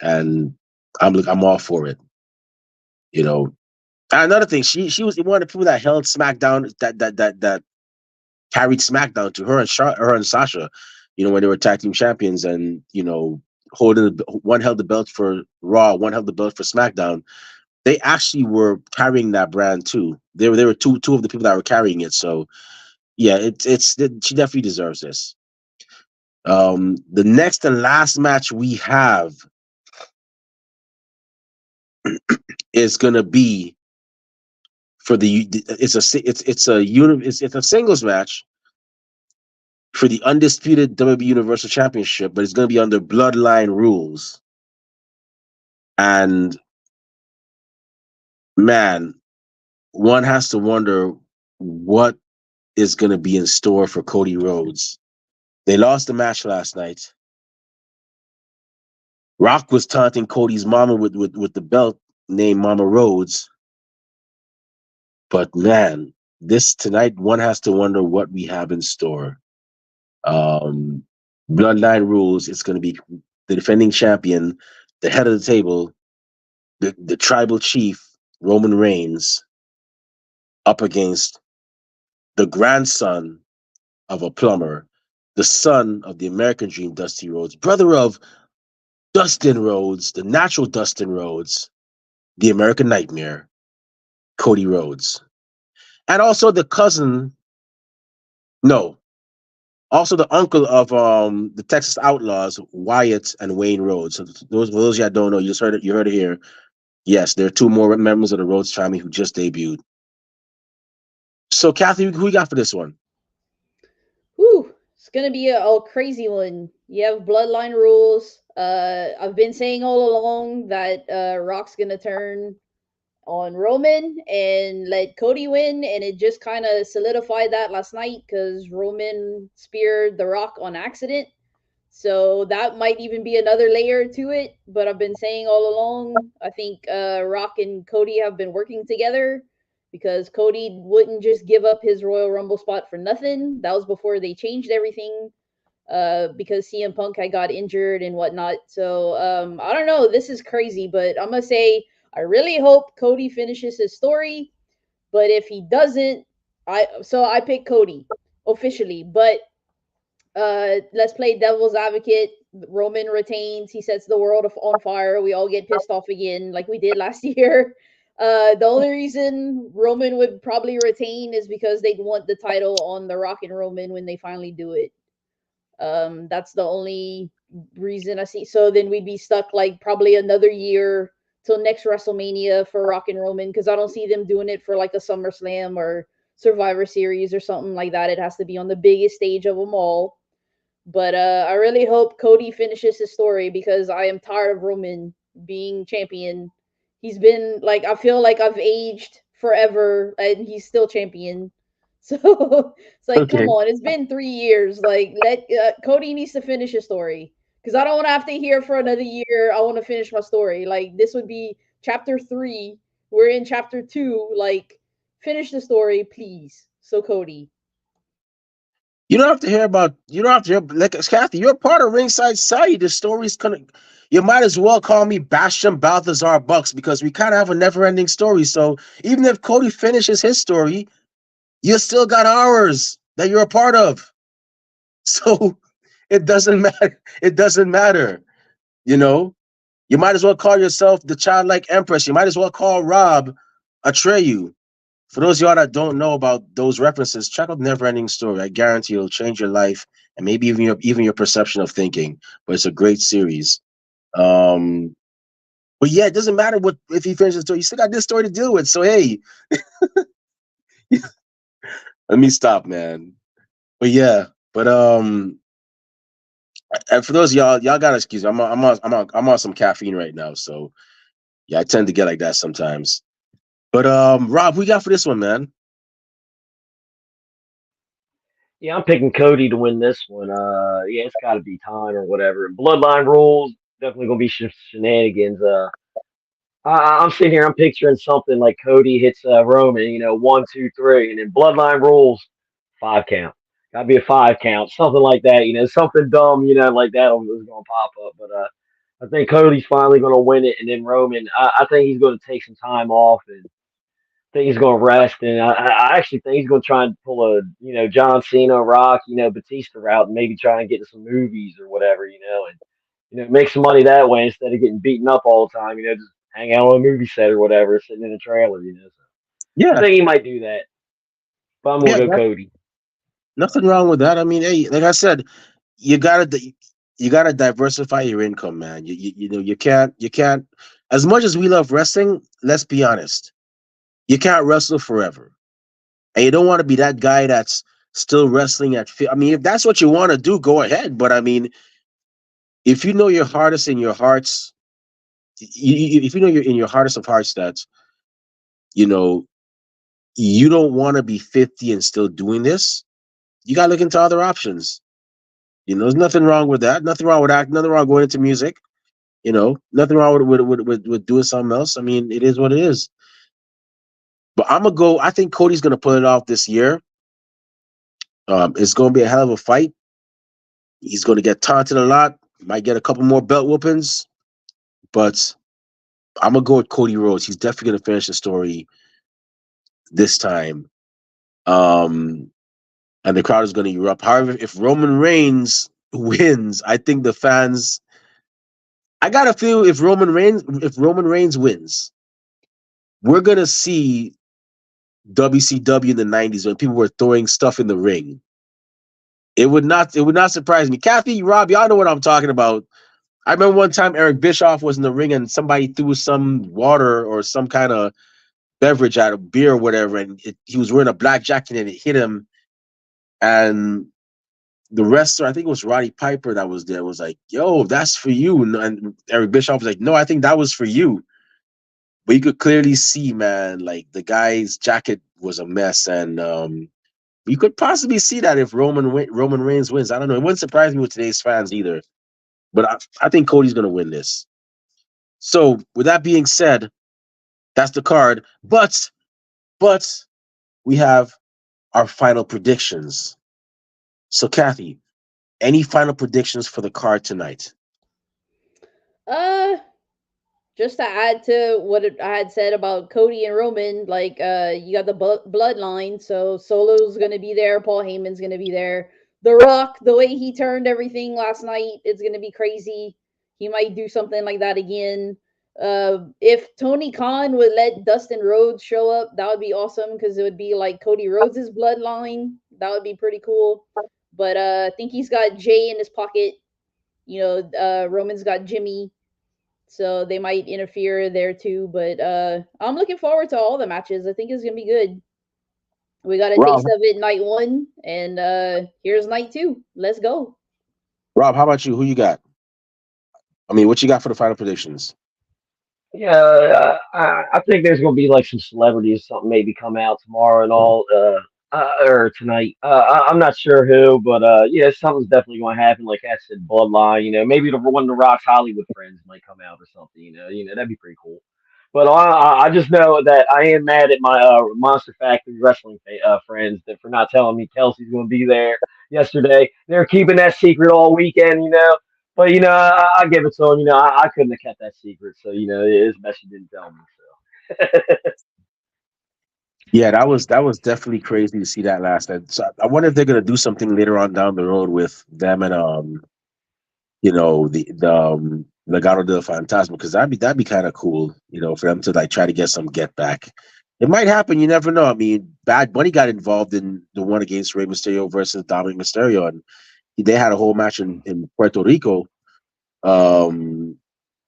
S1: and I'm all for it. You know, and another thing, she was one of the people that held SmackDown, that carried SmackDown to her and Sasha. When they were tag team champions, and holding one held the belt for Raw, one held the belt for SmackDown. They actually were carrying that brand too. They were two of the people that were carrying it. So yeah, she definitely deserves this. The next and last match we have is gonna be for it's a singles match for the undisputed WWE Universal Championship, but it's gonna be under Bloodline rules. And man, one has to wonder what is gonna be in store for Cody Rhodes. They lost the match last night. Rock was taunting Cody's mama with the belt named Mama Rhodes. But man, this tonight, one has to wonder what we have in store. Um, Bloodline rules. It's going to be the defending champion, the head of the table, the tribal chief, Roman Reigns, up against the grandson of a plumber, the son of the American Dream, Dusty Rhodes, brother of Dustin Rhodes, the natural Dustin Rhodes, the American Nightmare, Cody Rhodes. And also the cousin, no, also the uncle of the Texas Outlaws, Wyatt and Wayne Rhodes. So for those y'all don't know, you heard it here. Yes, there are two more members of the Rhodes family who just debuted. So, Kathy, who you got for this one?
S3: Whew, it's gonna be a crazy one. You have bloodline rules. I've been saying all along that Rock's gonna turn on Roman and let Cody win, and it just kind of solidified that last night because Roman speared The Rock on accident. So that might even be another layer to it. But I've been saying all along, I think Rock and Cody have been working together because Cody wouldn't just give up his Royal Rumble spot for nothing. That was before they changed everything because CM Punk had got injured and whatnot. So I don't know. This is crazy, but I'm gonna say I really hope Cody finishes his story. But if he doesn't, I pick Cody officially. But let's play devil's advocate. Roman retains. He sets the world on fire. We all get pissed off again, like we did last year. The only reason Roman would probably retain is because they'd want the title on the Rock and Roman when they finally do it. That's the only reason I see. So then we'd be stuck like probably another year till next WrestleMania for Rock and Roman because I don't see them doing it for like a SummerSlam or Survivor Series or something like that. It has to be on the biggest stage of them all. But I really hope Cody finishes his story because I am tired of Roman being champion. He's been like I feel like I've aged forever and he's still champion. So it's like, come
S1: Okay.
S3: on, it's been 3 years. Like, let Cody needs to finish his story because I don't want to have to hear for another year. I want to finish my story. Like, this would be chapter 3. We're in chapter 2. Like, finish the story, please. So Cody.
S1: You don't have to hear about. You don't have to hear. Like Kathy, you're part of Ringside Society. The story's gonna. You might as well call me Bastion Balthazar Bucks because we kind of have a never-ending story. So even if Cody finishes his story, you still got ours that you're a part of. So it doesn't matter. It doesn't matter. You know. You might as well call yourself the childlike empress. You might as well call Rob Atreyu. For those of y'all that don't know about those references, check out Neverending Story. I guarantee it'll change your life and maybe even your perception of thinking. But it's a great series. Um, but yeah, it doesn't matter what if he finishes the story. You still got this story to deal with. So hey, let me stop, man. But yeah, but and for those of y'all gotta excuse me. I'm on some caffeine right now. So yeah, I tend to get like that sometimes. But Rob, who you got for this one, man?
S2: Yeah, I'm picking Cody to win this one. Yeah, it's got to be time or whatever. Bloodline rules definitely gonna be shenanigans. I'm sitting here, I'm picturing something like Cody hits Roman, 1, 2, 3, and then Bloodline rules 5 count. Got to be a 5 count, something like that. Something dumb, like that was gonna pop up. But I think Cody's finally gonna win it, and then Roman, I think he's gonna take some time off and think he's going to rest, and I actually think he's going to try and pull a John Cena, Rock, Batista route, and maybe try and get to some movies or whatever, and make some money that way instead of getting beaten up all the time, just hang out on a movie set or whatever, sitting in a trailer. So I
S1: Yeah,
S2: think he might do that, but I'm
S1: yeah,
S2: gonna go Cody.
S1: nothing wrong with that. I mean, hey, like I said, you gotta diversify your income, man. You can't. As much as we love wrestling, let's be honest, you can't wrestle forever, and you don't want to be that guy that's still wrestling at. I mean, if that's what you want to do, go ahead. But I mean, if you know your hardest in your hearts, if you know you're in your hardest of hearts that you know you don't want to be 50 and still doing this, you gotta look into other options. There's nothing wrong with that. Nothing wrong with that. Nothing wrong going into music. Nothing wrong with doing something else. I mean, it is what it is. But I'm gonna go. I think Cody's gonna pull it off this year. It's gonna be a hell of a fight. He's gonna get taunted a lot. Might get a couple more belt whoopings, but I'm gonna go with Cody Rhodes. He's definitely gonna finish the story this time. Um, and the crowd is gonna erupt. However, if Roman Reigns wins, I think the fans. I gotta feel if Roman Reigns wins, we're gonna see WCW in the '90s when people were throwing stuff in the ring. It would not surprise me. Kathy, Rob, y'all know what I'm talking about. I remember one time Eric Bischoff was in the ring and somebody threw some water or some kind of beverage out of beer or whatever, and he was wearing a black jacket and it hit him. And the wrestler, I think it was Roddy Piper that was there, was like, "Yo, that's for you." And Eric Bischoff was like, "No, I think that was for you." But you could clearly see, man, like the guy's jacket was a mess, and you could possibly see that if Roman Reigns wins. I don't know. It wouldn't surprise me with today's fans either. But I think Cody's gonna win this. So with that being said, that's the card. But we have our final predictions. So Kathy, any final predictions for the card tonight?
S3: Uh, just to add to what I had said about Cody and Roman, like you got the bloodline, so Solo's gonna be there, Paul Heyman's gonna be there. The Rock, the way he turned everything last night, it's gonna be crazy. He might do something like that again. If Tony Khan would let Dustin Rhodes show up, that would be awesome because it would be like Cody Rhodes' bloodline. That would be pretty cool. But I think he's got Jay in his pocket. You know, Roman's got Jimmy, so they might interfere there too. But I'm looking forward to all the matches. I think it's gonna be good. We got a
S1: Rob,
S3: taste of it night one, and here's night two. Let's go.
S1: Rob, how about you? Who you got? I mean, what you got for the final predictions?
S2: Yeah, I think there's gonna be like some celebrities, something maybe come out tomorrow and all, or tonight. I'm not sure who, but yeah, something's definitely going to happen. Like I said, Bloodline. Maybe one of the Rock's Hollywood friends might come out or something. That'd be pretty cool. But I just know that I am mad at my Monster Factory wrestling friends that for not telling me Kelsey's going to be there yesterday. They're keeping that secret all weekend. But I give it to them. I couldn't have kept that secret, so it's best you didn't tell me. So
S1: Yeah, that was definitely crazy to see that last night. So I wonder if they're gonna do something later on down the road with them and the Legado del Fantasma, because that'd be kind of cool, for them to like try to get some get back. It might happen. You never know. I mean, Bad Bunny got involved in the one against Rey Mysterio versus Dominic Mysterio, and they had a whole match in Puerto Rico, um,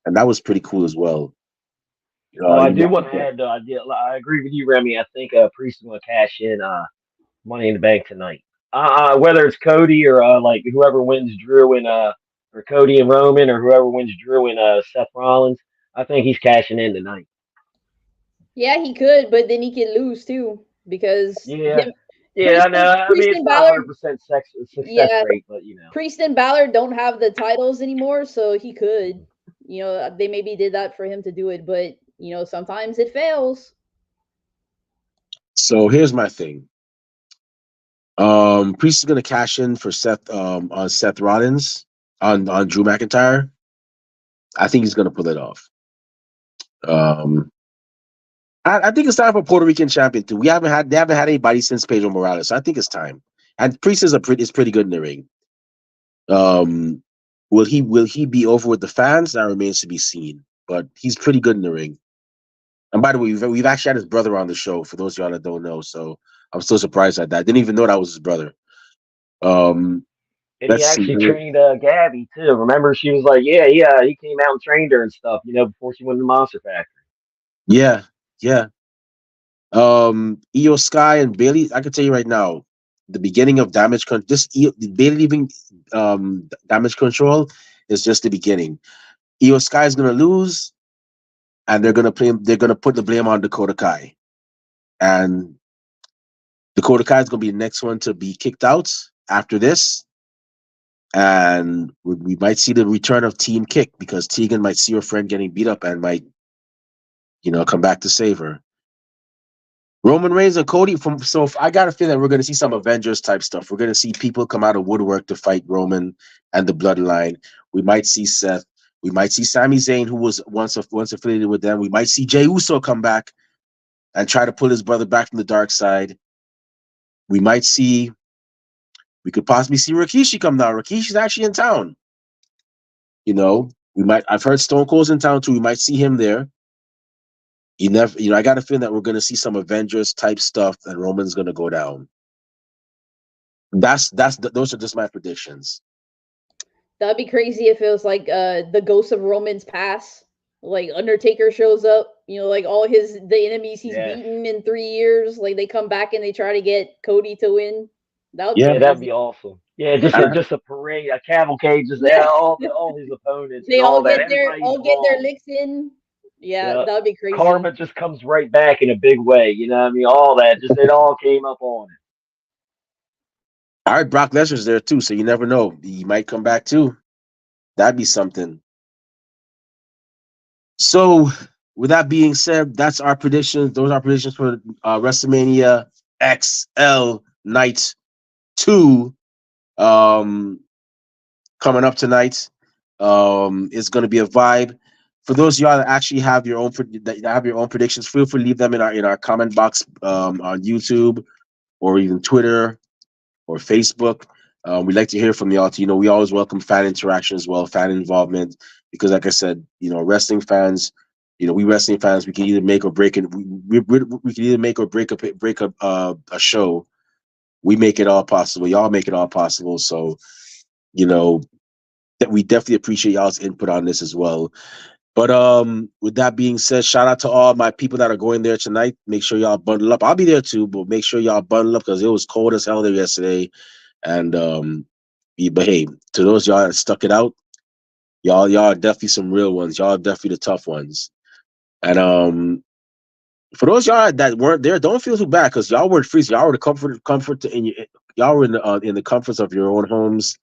S1: and that was pretty cool as well.
S2: well, I
S1: You
S2: do
S1: got-
S2: want to add, though. I agree with you, Remy. I think Priest is going to cash in Money in the Bank tonight. Whether it's Cody or like whoever wins Drew and or Cody and Roman or whoever wins Drew and Seth Rollins, I think he's cashing in tonight.
S3: Yeah, he could, but then he could lose too because
S2: Yeah,
S3: him,
S2: yeah, I know. I
S3: Priest
S2: mean, it's
S3: and
S2: not a
S3: Balor.
S2: 100% success
S3: Yeah,
S2: rate, but
S3: Priest and Balor don't have the titles anymore, so he could. They maybe did that for him to do it, but sometimes it fails.
S1: So here's my thing. Priest is gonna cash in for Seth on Seth Rollins on Drew McIntyre. I think he's gonna pull it off. Um, I think it's time for Puerto Rican champion too. They haven't had anybody since Pedro Morales. So I think it's time. And Priest is pretty good in the ring. Um, will he be over with the fans? That remains to be seen. But he's pretty good in the ring. And by the way, we've actually had his brother on the show. For those of y'all that don't know, so I'm still surprised at that. Didn't even know that was his brother. Um,
S2: and he
S1: let's see.
S2: actually trained Gabby too. Remember, she was like, yeah, he came out and trained her and stuff. Before she went to Monster Factory.
S1: Yeah, yeah. Io Sky and Bailey. I can tell you right now, the beginning of Bailey leaving damage control is just the beginning. Io Sky is gonna lose, and they're gonna play. They're gonna put the blame on Dakota Kai, and Dakota Kai is gonna be the next one to be kicked out after this. And we might see the return of Team Kick because Tegan might see her friend getting beat up and might, come back to save her. Roman Reigns and Cody I got a feeling that we're going to see some Avengers type stuff. We're going to see people come out of woodwork to fight Roman and the Bloodline. We might see Seth. We might see Sami Zayn, who was once affiliated with them. We might see Jey Uso come back and try to pull his brother back from the dark side. We could possibly see Rikishi come down. Rikishi's actually in town. I've heard Stone Cold's in town too. We might see him there. I got a feeling that we're going to see some Avengers type stuff and Roman's going to go down. Those are just my predictions.
S3: That'd be crazy if it was like the ghost of Roman's past. Like Undertaker shows up, like all the enemies he's
S2: Yeah,
S3: beaten in 3 years, like they come back and they try to get Cody to win. That would be
S1: Yeah,
S2: yeah, that'd
S3: crazy.
S2: be awesome. Yeah, just
S1: I,
S2: a parade, a cavalcade, just
S3: Yeah,
S2: all his opponents and
S3: they
S2: all that. Everybody's
S3: all get their
S2: involved.
S3: licks in. Yeah,
S2: Yeah,
S3: that would be
S2: karma
S3: crazy.
S2: just comes right back in a big way. You know, what I mean, all that just it all came up on it.
S1: I heard Brock Lesnar's there too, so you never know. He might come back too. That'd be something. So, with that being said, that's our predictions. Those are predictions for WrestleMania XL Night 2 um, coming up tonight. It's going to be a vibe. For those of y'all that actually have your own that have your own predictions, feel free to leave them in our comment box on YouTube or even Twitter or Facebook. We'd like to hear from y'all. We always welcome fan interaction as well, fan involvement, because, like I said, wrestling fans, we wrestling fans, we can either make or break it. We can either make or break a show. We make it all possible. Y'all make it all possible. So, you know, that we definitely appreciate y'all's input on this as well. But with that being said, shout out to all my people that are going there tonight. Make sure y'all bundle up. I'll be there too, but make sure y'all bundle up because it was cold as hell there yesterday. And but hey, to those y'all that stuck it out, y'all are definitely some real ones. Y'all are definitely the tough ones. And for those y'all that weren't there, don't feel too bad because y'all weren't freezing. Y'all were the comfort in your, y'all were in the comforts of your own homes,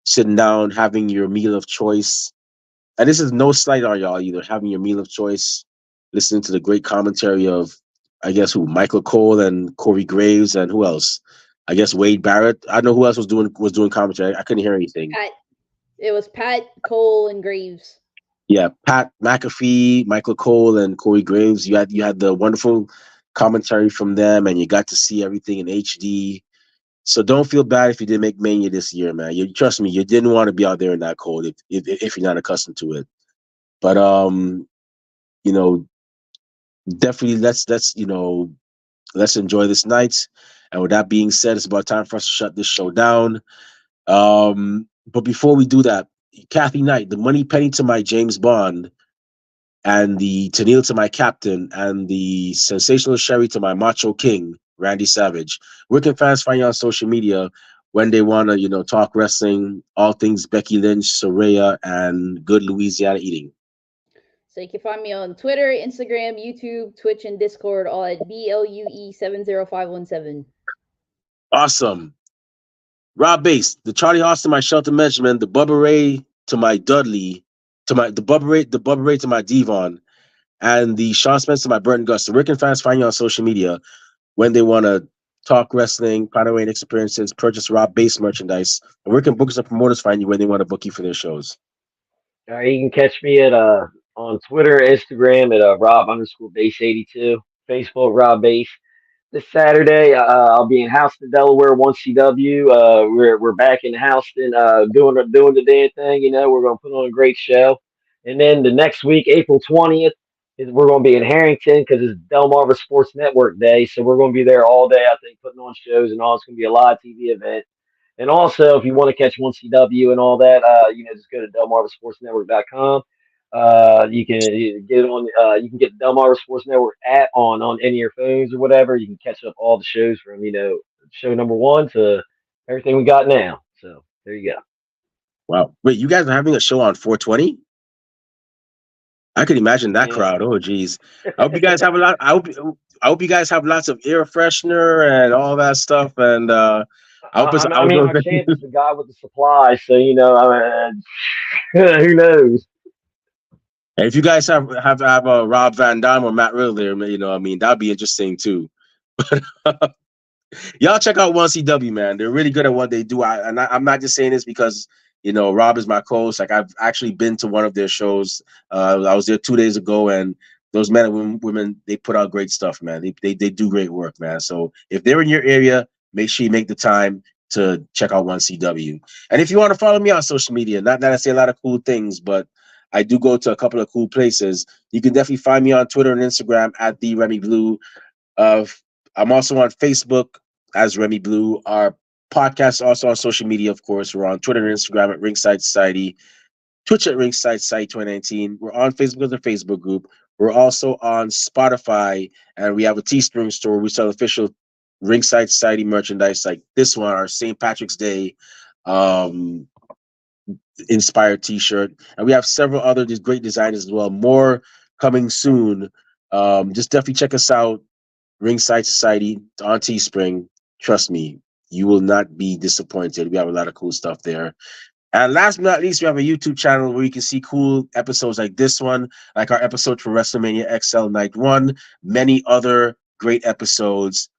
S1: sitting down, having your meal of choice. And this is no slight on y'all either. Having your meal of choice, listening to the great commentary of, I guess who, Michael Cole and Corey Graves and who else? I guess Wade Barrett. I know who else was doing commentary. I couldn't hear anything.
S3: Pat, it was Pat, Cole, and Graves.
S1: Yeah, Pat McAfee, Michael Cole, and Corey Graves. You had the wonderful commentary from them, and you got to see everything in HD. So don't feel bad if you didn't make Mania this year, man. You trust me, you didn't want to be out there in that cold if you're not accustomed to it. But you know, definitely let's enjoy this night. And with that being said, it's about time for us to shut this show down. But before we do that, Kathy Knight, the money penny to my James Bond, and the Tennille to my captain, and the sensational Sherry to my macho king, Randy Savage. Where can fans find you on social media when they want to, talk wrestling, all things Becky Lynch, Soraya, and good Louisiana eating?
S3: So you can find me on Twitter, Instagram, YouTube, Twitch, and Discord, all at BLUE70517.
S1: Awesome. Rob Bass, the Charlie Austin, my Shelton Benjamin, the Bubba Ray to my Dudley, the Bubba Ray to my Devon, and the Sean Spence to my Burton Gus. So where can fans find you on social media when they want to talk wrestling, panoramic experiences, purchase Rob Bass merchandise, and where can bookers and promoters find you when they want to book you for their shows?
S2: All right, you can catch me at on Twitter, Instagram at Rob underscore base 82, Facebook Rob Base. This Saturday, I'll be in Houston, Delaware, 1CW. We're back in Houston, doing the damn thing. You know, we're gonna put on a great show. And then the next week, April 20th, we're gonna be in Harrington because it's Delmarva Sports Network Day. So we're gonna be there all day. I think putting on shows and all. It's gonna be a live TV event. And also, if you want to catch 1CW and all that, just go to DelmarvaSportsNetwork.com. You can get it on. You can get the Delmarva Sports Network app on any of your phones or whatever. You can catch up all the shows from show number one to everything we got now. So there you go.
S1: Wow. Wait, you guys are having a show on 420? I can imagine that
S2: Yeah.
S1: crowd. Oh, geez. I hope you guys have a lot. I hope you guys have lots of air freshener and all that stuff. And I hope it's
S2: I mean,
S1: outdoor.
S2: my champ is the guy with the supply, so who knows?
S1: And if you guys have a Rob Van Dam or Matt Riddle there, that'd be interesting too. Y'all check out 1CW, man. They're really good at what they do. I'm not just saying this because Rob is my co-host. Like I've actually been to one of their shows. I was there 2 days ago, and those men and women they put out great stuff, man. They do great work, man. So if they're in your area, make sure you make the time to check out 1CW. And if you want to follow me on social media, not that I say a lot of cool things, but I do go to a couple of cool places. You can definitely find me on Twitter and Instagram at the Remy Blue. Uh, I'm also on Facebook as Remy Blue. Our podcast also on social media, of course. We're on Twitter and Instagram at Ringside Society. Twitch at Ringside Site 2019. We're on Facebook as a Facebook group. We're also on Spotify, and we have a Teespring store. We sell official Ringside Society merchandise like this one, our St. Patrick's Day um, inspired T-shirt, and we have several other just great designers as well. More coming soon. Just definitely check us out, Ringside Society on Teespring. Trust me, you will not be disappointed. We have a lot of cool stuff there. And last but not least, we have a YouTube channel where you can see cool episodes like this one, like our episode for WrestleMania XL Night 1, many other great episodes.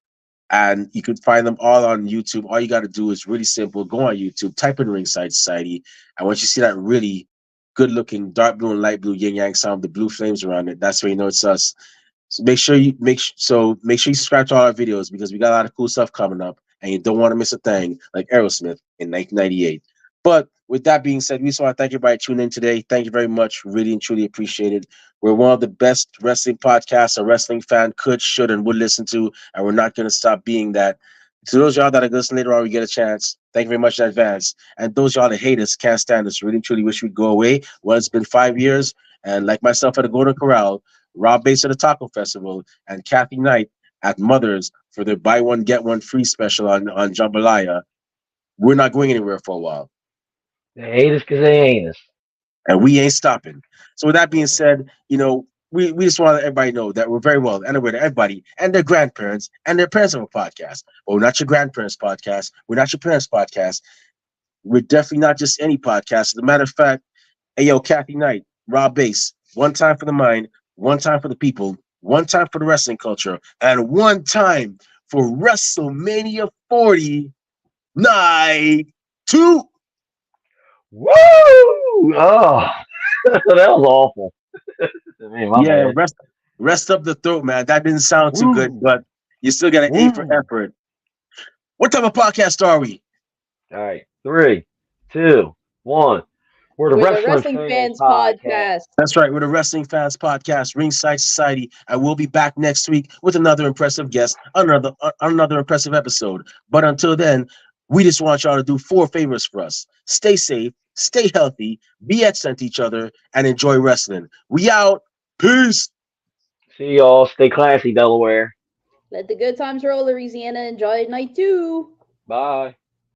S1: And you can find them all on YouTube. All you got to do is really simple. Go on YouTube, type in Ringside Society. And once you see that really good looking dark blue and light blue yin yang sound, the blue flames around it, that's where you know it's us. So make sure you subscribe to all our videos because we got a lot of cool stuff coming up, and you don't want to miss a thing like Aerosmith in 1998. But with that being said, we just want to thank everybody tuning in today. Thank you very much. Really and truly appreciate it. We're one of the best wrestling podcasts a wrestling fan could, should, and would listen to, and we're not going to stop being that. To those y'all that are going to listen later on, we get a chance. Thank you very much in advance. And those y'all that hate us, can't stand us, really truly wish we'd go away. Well, it's been 5 years, and like myself at the Golden Corral, Rob Bass at the Taco Festival, and Kathy Knight at Mother's for their buy one get one free special on Jambalaya. We're not going anywhere for a while,
S2: They hate us because they ain't us.
S1: and we ain't stopping. So with that being said, we just want to let everybody know that we're very well and aware to everybody and their grandparents and their parents of a podcast. But we're not your grandparents' podcast. We're not your parents' podcast. We're definitely not just any podcast. As a matter of fact, hey yo, Kathy Knight, Rob Bass, one time for the mind, one time for the people, one time for the wrestling culture, and one time for WrestleMania 40 Night 2.
S2: Woo! Oh, that was awful. My
S1: Yeah,
S2: bad.
S1: rest up the throat, man. That didn't sound too good,
S2: Woo!
S1: but you still got an A for
S2: Woo!
S1: effort. What type of podcast are we?
S2: All right, 3, 2, 1. We're the
S3: We're the
S2: Wrestling
S3: Wrestling
S2: Fans
S3: Fans
S2: Podcast.
S3: Podcast.
S1: That's right. We're the Wrestling Fans Podcast, Ringside Society, and we'll be back next week with another impressive guest, another impressive episode. But until then, we just want y'all to do 4 favors for us: stay safe, stay healthy, be excellent to each other, and enjoy wrestling. We out. Peace.
S2: See y'all. Stay classy, Delaware.
S3: Let the good times roll, Louisiana. Enjoy night 2.
S2: Bye.